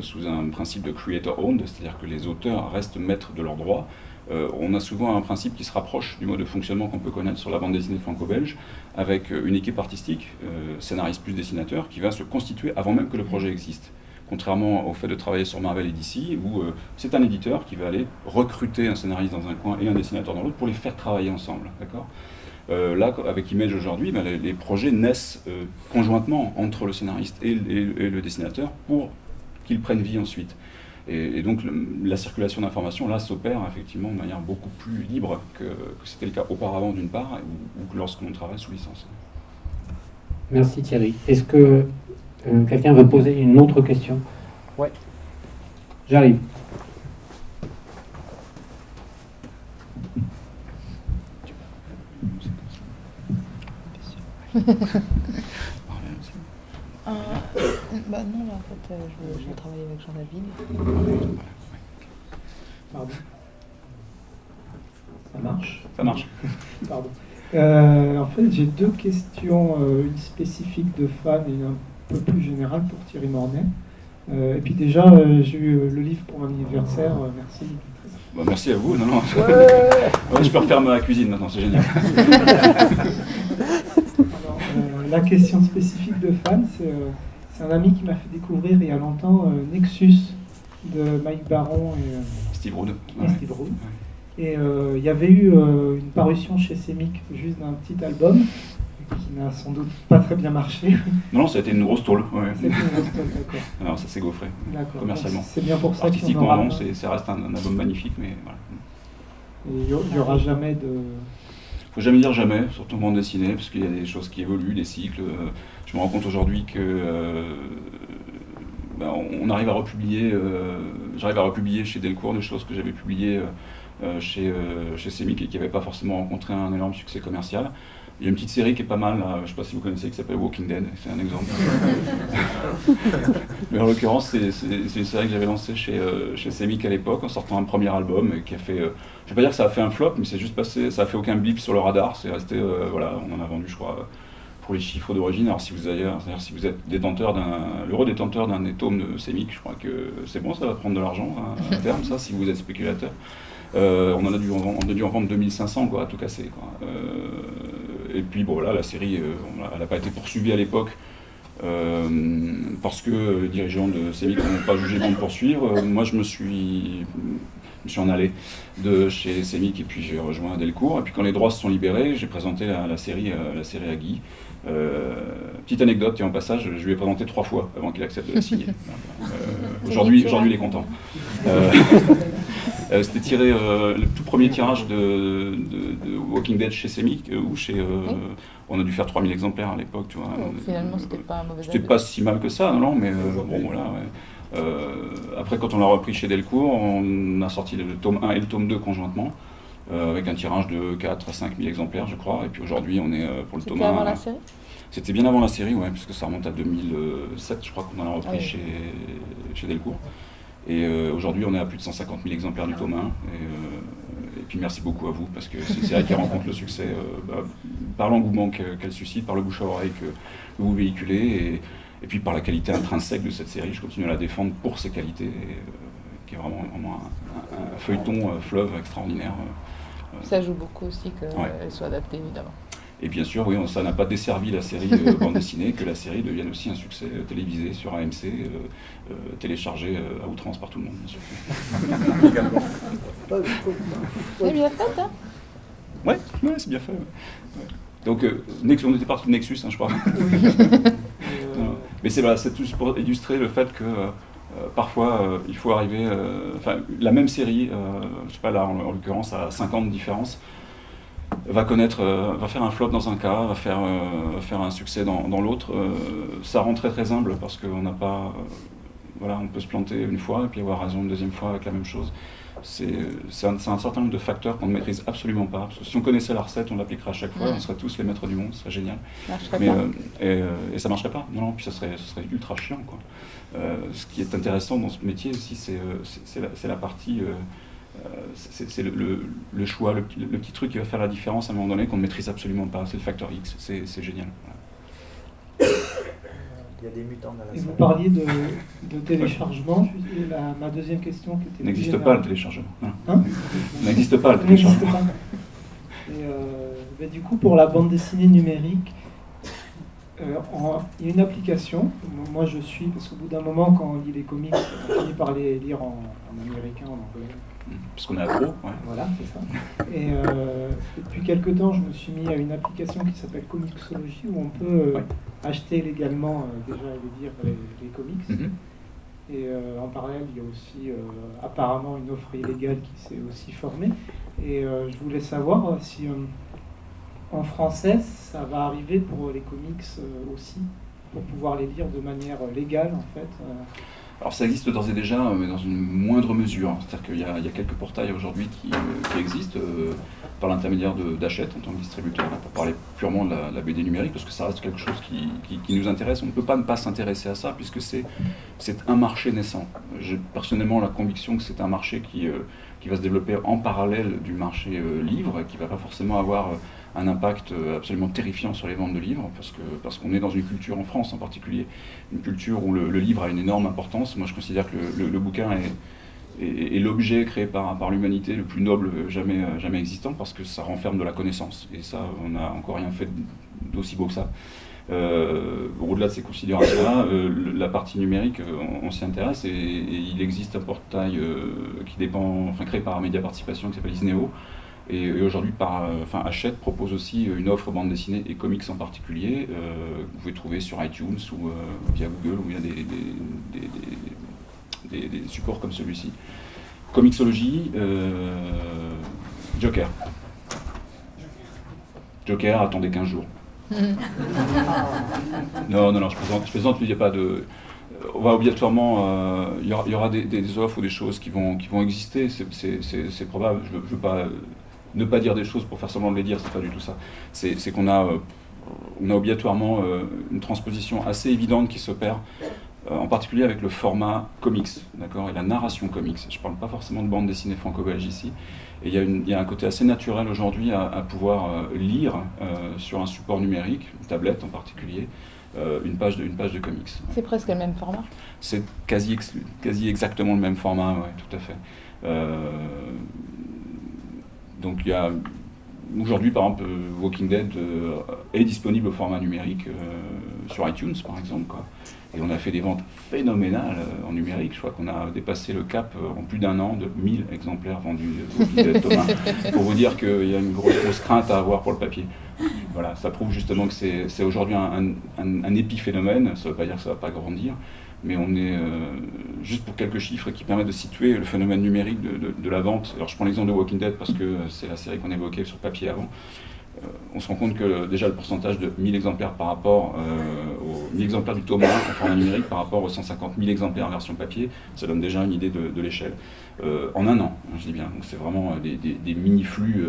sous un principe de creator-owned, c'est-à-dire que les auteurs restent maîtres de leurs droits. on a souvent un principe qui se rapproche du mode de fonctionnement qu'on peut connaître sur la bande dessinée franco-belge, avec une équipe artistique, scénariste plus dessinateur, qui va se constituer avant même que le projet existe. Contrairement au fait de travailler sur Marvel et DC, où c'est un éditeur qui va aller recruter un scénariste dans un coin et un dessinateur dans l'autre pour les faire travailler ensemble. Là, avec Image aujourd'hui, ben, les projets naissent conjointement entre le scénariste et le dessinateur pour qu'ils prennent vie ensuite. Et donc la circulation d'informations, là, s'opère effectivement de manière beaucoup plus libre que c'était le cas auparavant d'une part, ou que lorsque l'on travaille sous licence. Merci Thierry. Est-ce que quelqu'un veut poser une autre question? Ouais. J'arrive. Bah non, là, en fait, je travaille avec Jean-David. Pardon. Ça marche? Ça marche. Pardon. En fait, j'ai deux questions, une spécifique de fan et une un peu plus générale pour Thierry Mornay. Et puis déjà, j'ai eu le livre pour mon anniversaire, merci. Bah, merci à vous. Non, non. Ouais, je peux refaire ma cuisine maintenant, c'est génial. Alors, la question spécifique de fan, c'est un ami qui m'a fait découvrir il y a longtemps Nexus de Mike Baron et Steve Rude. Steve Rude. Et il y avait eu une parution chez Semic juste d'un petit album qui n'a sans doute pas très bien marché. Non, ça a été une grosse tôle. Ouais. C'était une grosse tôle, d'accord. Alors ça s'est gaufré, commercialement. C'est bien pour ça artistiquement, non, ça reste un album magnifique, mais voilà. Et il n'y aura jamais de... Faut jamais dire jamais, surtout en bande dessinée, parce qu'il y a des choses qui évoluent, des cycles. Je me rends compte aujourd'hui que on arrive à republier, j'arrive à republier chez Delcourt des choses que j'avais publiées chez Semic et qui n'avaient pas forcément rencontré un énorme succès commercial. Il y a une petite série qui est pas mal, je ne sais pas si vous connaissez, qui s'appelle Walking Dead, c'est un exemple. Mais en l'occurrence, c'est une série que j'avais lancée chez Semic à l'époque, en sortant un premier album, et qui a fait, je ne vais pas dire que ça a fait un flop, mais c'est juste passé, ça a fait aucun blip sur le radar, c'est resté, voilà, on en a vendu, je crois, pour les chiffres d'origine. Alors si vous êtes détenteur l'heureux détenteur d'un des tomes de Semic, je crois que c'est bon, ça va prendre de l'argent à terme, ça, si vous êtes spéculateur. On a dû en vendre 2500, quoi, à tout casser, quoi. Et puis bon, voilà, la série, elle n'a pas été poursuivie à l'époque parce que les dirigeants de Semic n'ont pas jugé bon de poursuivre. Moi, je me suis en allé de chez Semic et puis j'ai rejoint Delcourt. Et puis quand les droits se sont libérés, j'ai présenté la série à Guy. Petite anecdote, et en passage, je lui ai présenté 3 fois avant qu'il accepte de la signer. Aujourd'hui, il est content. C'était tiré, le tout premier tirage de Walking Dead chez Semic, on a dû faire 3000 exemplaires à l'époque, tu vois. Finalement, c'était pas un mauvais C'était pas si mal que ça, non, mais bon, voilà. Ouais. Après, quand on l'a repris chez Delcourt, on a sorti le tome 1 et le tome 2 conjointement, avec un tirage de 4 à 5 000 exemplaires, je crois. Et puis aujourd'hui, on est pour le tome 1. C'était avant la série ? C'était bien avant la série, ouais, puisque ça remonte à 2007, je crois qu'on en a repris chez Delcourt. Et aujourd'hui, on est à plus de 150 000 exemplaires du tome 1. Et puis merci beaucoup à vous, parce que c'est une série qui rencontre le succès par l'engouement qu'elle suscite, par le bouche à oreille que vous véhiculez, et puis par la qualité intrinsèque de cette série. Je continue à la défendre pour ses qualités, qui est vraiment un feuilleton fleuve extraordinaire. Ça joue beaucoup aussi qu'elle soit adaptée, évidemment. Et bien sûr, oui, ça n'a pas desservi la série bande dessinée, que la série devienne aussi un succès télévisé sur AMC, téléchargé à outrance par tout le monde, bien sûr. C'est bien fait, hein? Ouais, c'est bien fait. Ouais. Donc, on était parti de Nexus, hein, je crois. Mais c'est juste pour illustrer le fait que parfois, il faut arriver... la même série, je sais pas, là, en l'occurrence, à 5 ans de différence, va faire un flop dans un cas, va faire un succès dans l'autre. Ça rend très très humble parce qu'on n'a pas... voilà, on peut se planter une fois et puis avoir raison une deuxième fois avec la même chose. C'est un certain nombre de facteurs qu'on ne maîtrise absolument pas. Parce que si on connaissait la recette, on l'appliquerait à chaque fois, on serait tous les maîtres du monde, ce serait génial. Et ça marcherait pas. Non, puis ce serait ultra chiant, quoi. Ce qui est intéressant dans ce métier aussi, c'est la partie... c'est le choix, le petit truc qui va faire la différence à un moment donné qu'on ne maîtrise absolument pas. C'est le facteur X, c'est génial. Voilà. Il y a des mutants dans la Et salle. vous parliez de téléchargement. Ma deuxième question qui était... N'existe pas le téléchargement. Hein N'existe pas le N'existe téléchargement. pas. Et ben, du coup, pour la bande dessinée numérique, il y a une application. Moi, je suis, parce qu'au bout d'un moment, quand on lit les comics, on finit par les lire en américain, en anglais. Parce qu'on est accro, ouais. Voilà, c'est ça. Et depuis quelques temps, je me suis mis à une application qui s'appelle Comixology, où on peut acheter légalement déjà et lire les comics. Mm-hmm. Et en parallèle, il y a aussi apparemment une offre illégale qui s'est aussi formée. Et je voulais savoir si en français, ça va arriver pour les comics aussi, pour pouvoir les lire de manière légale en fait. Alors ça existe d'ores et déjà, mais dans une moindre mesure. C'est-à-dire qu'il y a quelques portails aujourd'hui qui existent par l'intermédiaire d'Hachette en tant que distributeur, pour parler purement de la BD numérique, parce que ça reste quelque chose qui nous intéresse. On ne peut pas ne pas s'intéresser à ça, puisque c'est un marché naissant. J'ai personnellement la conviction que c'est un marché qui va se développer en parallèle du marché livre, et qui ne va pas forcément avoir un impact absolument terrifiant sur les ventes de livres, parce qu'on est dans une culture, en France en particulier, une culture où le livre a une énorme importance. Moi je considère que le bouquin est l'objet créé par l'humanité le plus noble jamais existant, parce que ça renferme de la connaissance, et ça on n'a encore rien fait d'aussi beau que ça. Au-delà de ces considérations-là, la partie numérique, on s'y intéresse, et il existe un portail créé par Média Participation qui s'appelle Isneo. Et aujourd'hui, Hachette propose aussi une offre bande dessinée et comics en particulier, que vous pouvez trouver sur iTunes ou via Google, où il y a des supports comme celui-ci. Comixology, Joker. Joker, attendez 15 jours. Non, je plaisante, il n'y a pas de... On va obligatoirement, il y aura des offres ou des choses qui vont exister, c'est probable. Je veux pas ne pas dire des choses pour faire semblant de les dire, c'est pas du tout ça. C'est qu'on a obligatoirement une transposition assez évidente qui s'opère, en particulier avec le format comics, d'accord, et la narration comics. Je parle pas forcément de bande dessinée franco-belge ici. Et il y a un côté assez naturel aujourd'hui à pouvoir lire sur un support numérique, une tablette en particulier, une page de comics. C'est presque le même format. C'est quasi exactement le même format, ouais, tout à fait. Donc il y a aujourd'hui, par exemple, Walking Dead est disponible au format numérique sur iTunes, par exemple, quoi. Et on a fait des ventes phénoménales en numérique. Je crois qu'on a dépassé le cap en plus d'un an de 1000 exemplaires vendus de Walking Dead, Thomas. Pour vous dire qu'il y a une grosse crainte à avoir pour le papier. Voilà, ça prouve justement que c'est aujourd'hui un épiphénomène. Ça ne veut pas dire que ça ne va pas grandir, mais on est, juste pour quelques chiffres qui permettent de situer le phénomène numérique de la vente. Alors je prends l'exemple de Walking Dead parce que c'est la série qu'on évoquait sur papier avant. On se rend compte que déjà le pourcentage de 1000 exemplaires par rapport aux 1000 exemplaires du tome 1 en format numérique par rapport aux 150 000 exemplaires en version papier, ça donne déjà une idée de l'échelle. En un an, je dis bien, donc c'est vraiment des mini-flux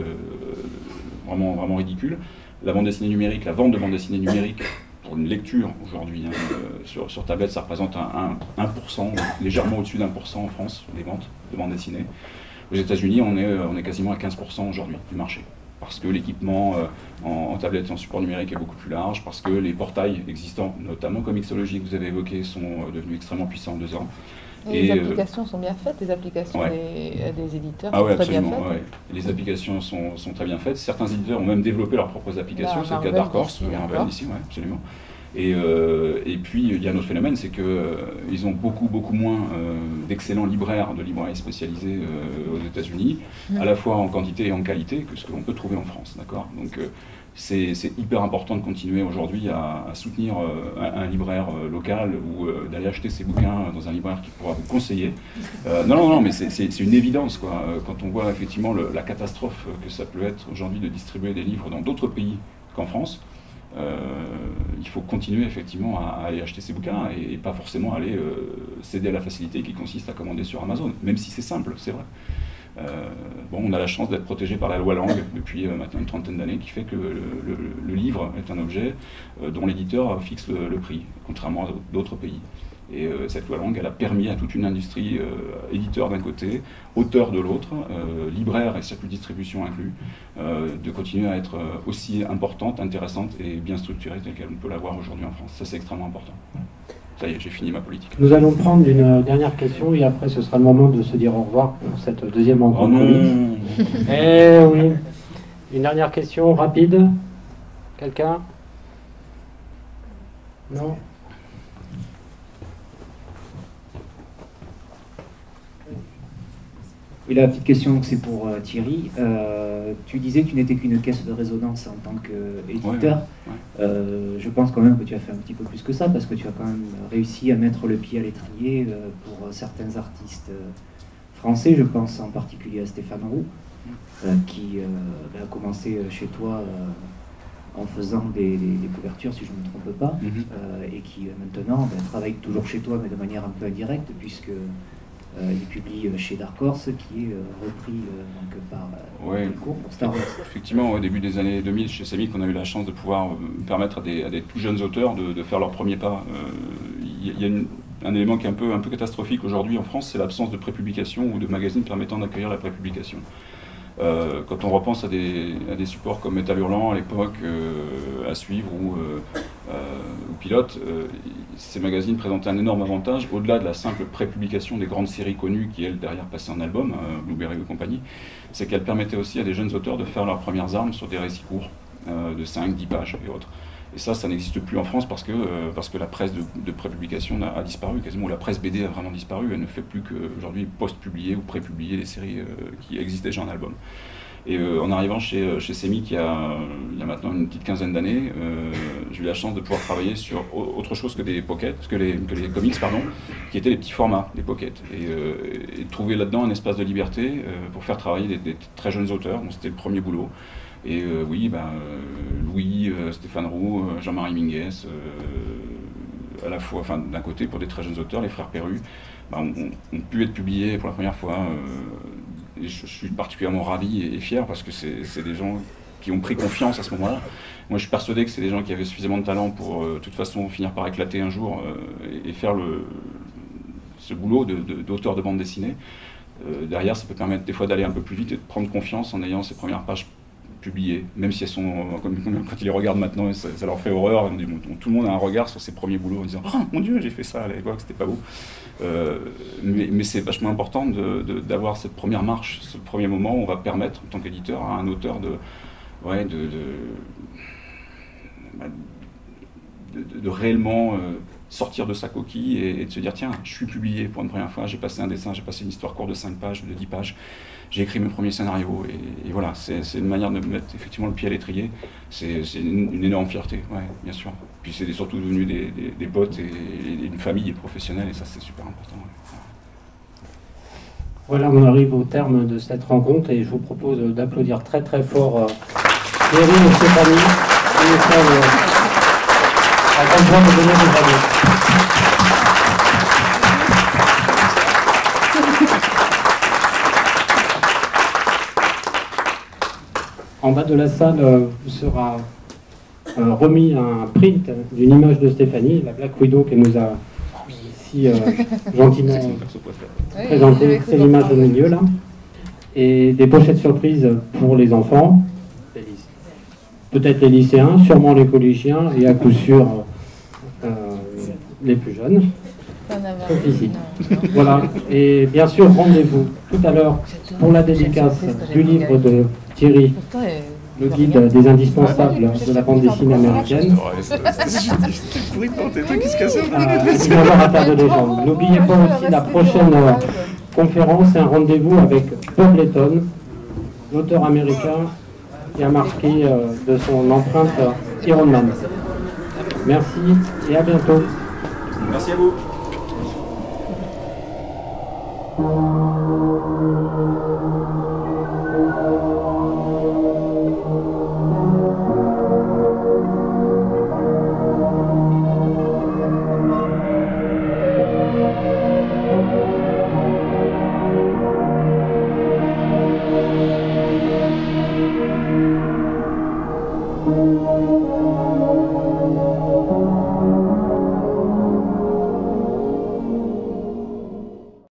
vraiment ridicules. La bande dessinée numérique, la vente de bande dessinée numérique pour une lecture aujourd'hui, sur tablette, ça représente 1%, légèrement au-dessus d'1% en France, les ventes de bande dessinée. Aux États-Unis, on est quasiment à 15% aujourd'hui du marché, parce que l'équipement en tablette et en support numérique est beaucoup plus large, parce que les portails existants, notamment Comixology que vous avez évoqués, sont devenus extrêmement puissants en 2 ans. Et les applications sont bien faites, les applications des éditeurs sont très bien faites. Ouais. Les applications sont très bien faites. Certains éditeurs ont même développé leurs propres applications, c'est le cas Dark Horse, Marvel ici, ouais, absolument. Et puis il y a un autre phénomène, c'est qu'ils ont beaucoup moins d'excellents libraires de librairies spécialisées aux États-Unis, à la fois en quantité et en qualité, que ce que l'on peut trouver en France, d'accord. Donc c'est hyper important de continuer aujourd'hui à soutenir un libraire local ou d'aller acheter ses bouquins dans un libraire qui pourra vous conseiller. Non, mais c'est une évidence, quoi. Quand on voit effectivement la catastrophe que ça peut être aujourd'hui de distribuer des livres dans d'autres pays qu'en France, il faut continuer effectivement à aller acheter ses bouquins et pas forcément aller céder à la facilité qui consiste à commander sur Amazon, même si c'est simple, c'est vrai. On a la chance d'être protégé par la loi Langue depuis maintenant une trentaine d'années, qui fait que le livre est un objet dont l'éditeur fixe le prix, contrairement à d'autres pays. Et cette loi Langue, elle a permis à toute une industrie, éditeur d'un côté, auteur de l'autre, libraire et circuit de distribution inclus, de continuer à être aussi importante, intéressante et bien structurée telle qu'elle peut l'avoir aujourd'hui en France. Ça, c'est extrêmement important. Ça y est, j'ai fini ma politique. Nous allons prendre une dernière question et après ce sera le moment de se dire au revoir pour cette deuxième rencontre. Oh non. Eh oui. Une dernière question rapide. Quelqu'un? Non? Oui, la petite question, c'est pour Thierry. Tu disais que tu n'étais qu'une caisse de résonance en tant qu'éditeur. Je pense quand même que tu as fait un petit peu plus que ça, parce que tu as quand même réussi à mettre le pied à l'étrier pour certains artistes français. Je pense en particulier à Stéphane Roux, qui a commencé chez toi en faisant des couvertures, si je ne me trompe pas, et qui maintenant travaille toujours chez toi, mais de manière un peu indirecte, puisque... il publie chez Dark Horse, qui est repris donc, par Delcourt pour Star Wars. Effectivement, au début des années 2000, chez Semic, on a eu la chance de pouvoir permettre à des tout jeunes auteurs de faire leur premier pas. Il y a un élément qui est un peu catastrophique aujourd'hui en France, c'est l'absence de prépublication ou de magazines permettant d'accueillir la prépublication. Quand on repense à des supports comme Métal Hurlant à l'époque, à suivre ou Pilote, ces magazines présentaient un énorme avantage, au-delà de la simple prépublication des grandes séries connues qui, elles, derrière passaient en album, Blueberry et compagnie, c'est qu'elles permettaient aussi à des jeunes auteurs de faire leurs premières armes sur des récits courts, de 5, 10 pages et autres. Et ça n'existe plus en France parce que la presse de prépublication a disparu, quasiment la presse BD a vraiment disparu, elle ne fait plus qu'aujourd'hui post-publier ou pré-publier des séries qui existent déjà en album. Et en arrivant chez Semic il y a maintenant une petite quinzaine d'années, j'ai eu la chance de pouvoir travailler sur autre chose que des pockets, que les comics, pardon, qui étaient les petits formats des pockets. Et trouver là-dedans un espace de liberté pour faire travailler des très jeunes auteurs, donc c'était le premier boulot. Et Louis, Stéphane Roux, Jean-Marie Minguès, à la fois, enfin, d'un côté pour des très jeunes auteurs, les frères Perru, ont pu être publiés pour la première fois. Et je suis particulièrement ravi et fier parce que c'est des gens qui ont pris confiance à ce moment-là. Moi, je suis persuadé que c'est des gens qui avaient suffisamment de talent pour, de toute façon, finir par éclater un jour et faire ce boulot d'auteur de bande dessinée. Derrière, ça peut permettre des fois d'aller un peu plus vite et de prendre confiance en ayant ces premières pages publiées, même si elles sont, quand ils les regardent maintenant, ça leur fait horreur. Tout le monde a un regard sur ses premiers boulots en disant « Oh mon Dieu, j'ai fait ça à l'époque, c'était pas beau ». Mais c'est vachement important d'avoir cette première marche, ce premier moment où on va permettre, en tant qu'éditeur, à un auteur de réellement sortir de sa coquille et de se dire tiens, je suis publié pour une première fois, j'ai passé un dessin, j'ai passé une histoire courte de 5 pages, de 10 pages, j'ai écrit mes premiers scénarios et voilà, c'est une manière de mettre effectivement le pied à l'étrier, c'est une énorme fierté, ouais, bien sûr. Puis c'est surtout devenu des potes et une famille professionnelle et ça c'est super important. Ouais. Voilà, on arrive au terme de cette rencontre et je vous propose d'applaudir très très fort Thierry et Stéphanie et la grande joie de venir nous parler. En bas de la salle vous sera remis un print d'une image de Stéphanie, la Black Widow qu'elle nous a ici gentiment présentée. C'est l'image au milieu là. Et des pochettes surprises pour les enfants, peut-être les lycéens, sûrement les collégiens et à coup sûr les plus jeunes. Ici. Voilà. Et bien sûr, rendez-vous tout à l'heure pour la dédicace du livre de Thierry, le guide des indispensables de la bande dessinée américaine. N'oubliez pas aussi la prochaine conférence et un rendez-vous avec Bob Letton, l'auteur américain qui a marqué de son empreinte Iron Man. Merci et à bientôt. Merci à vous.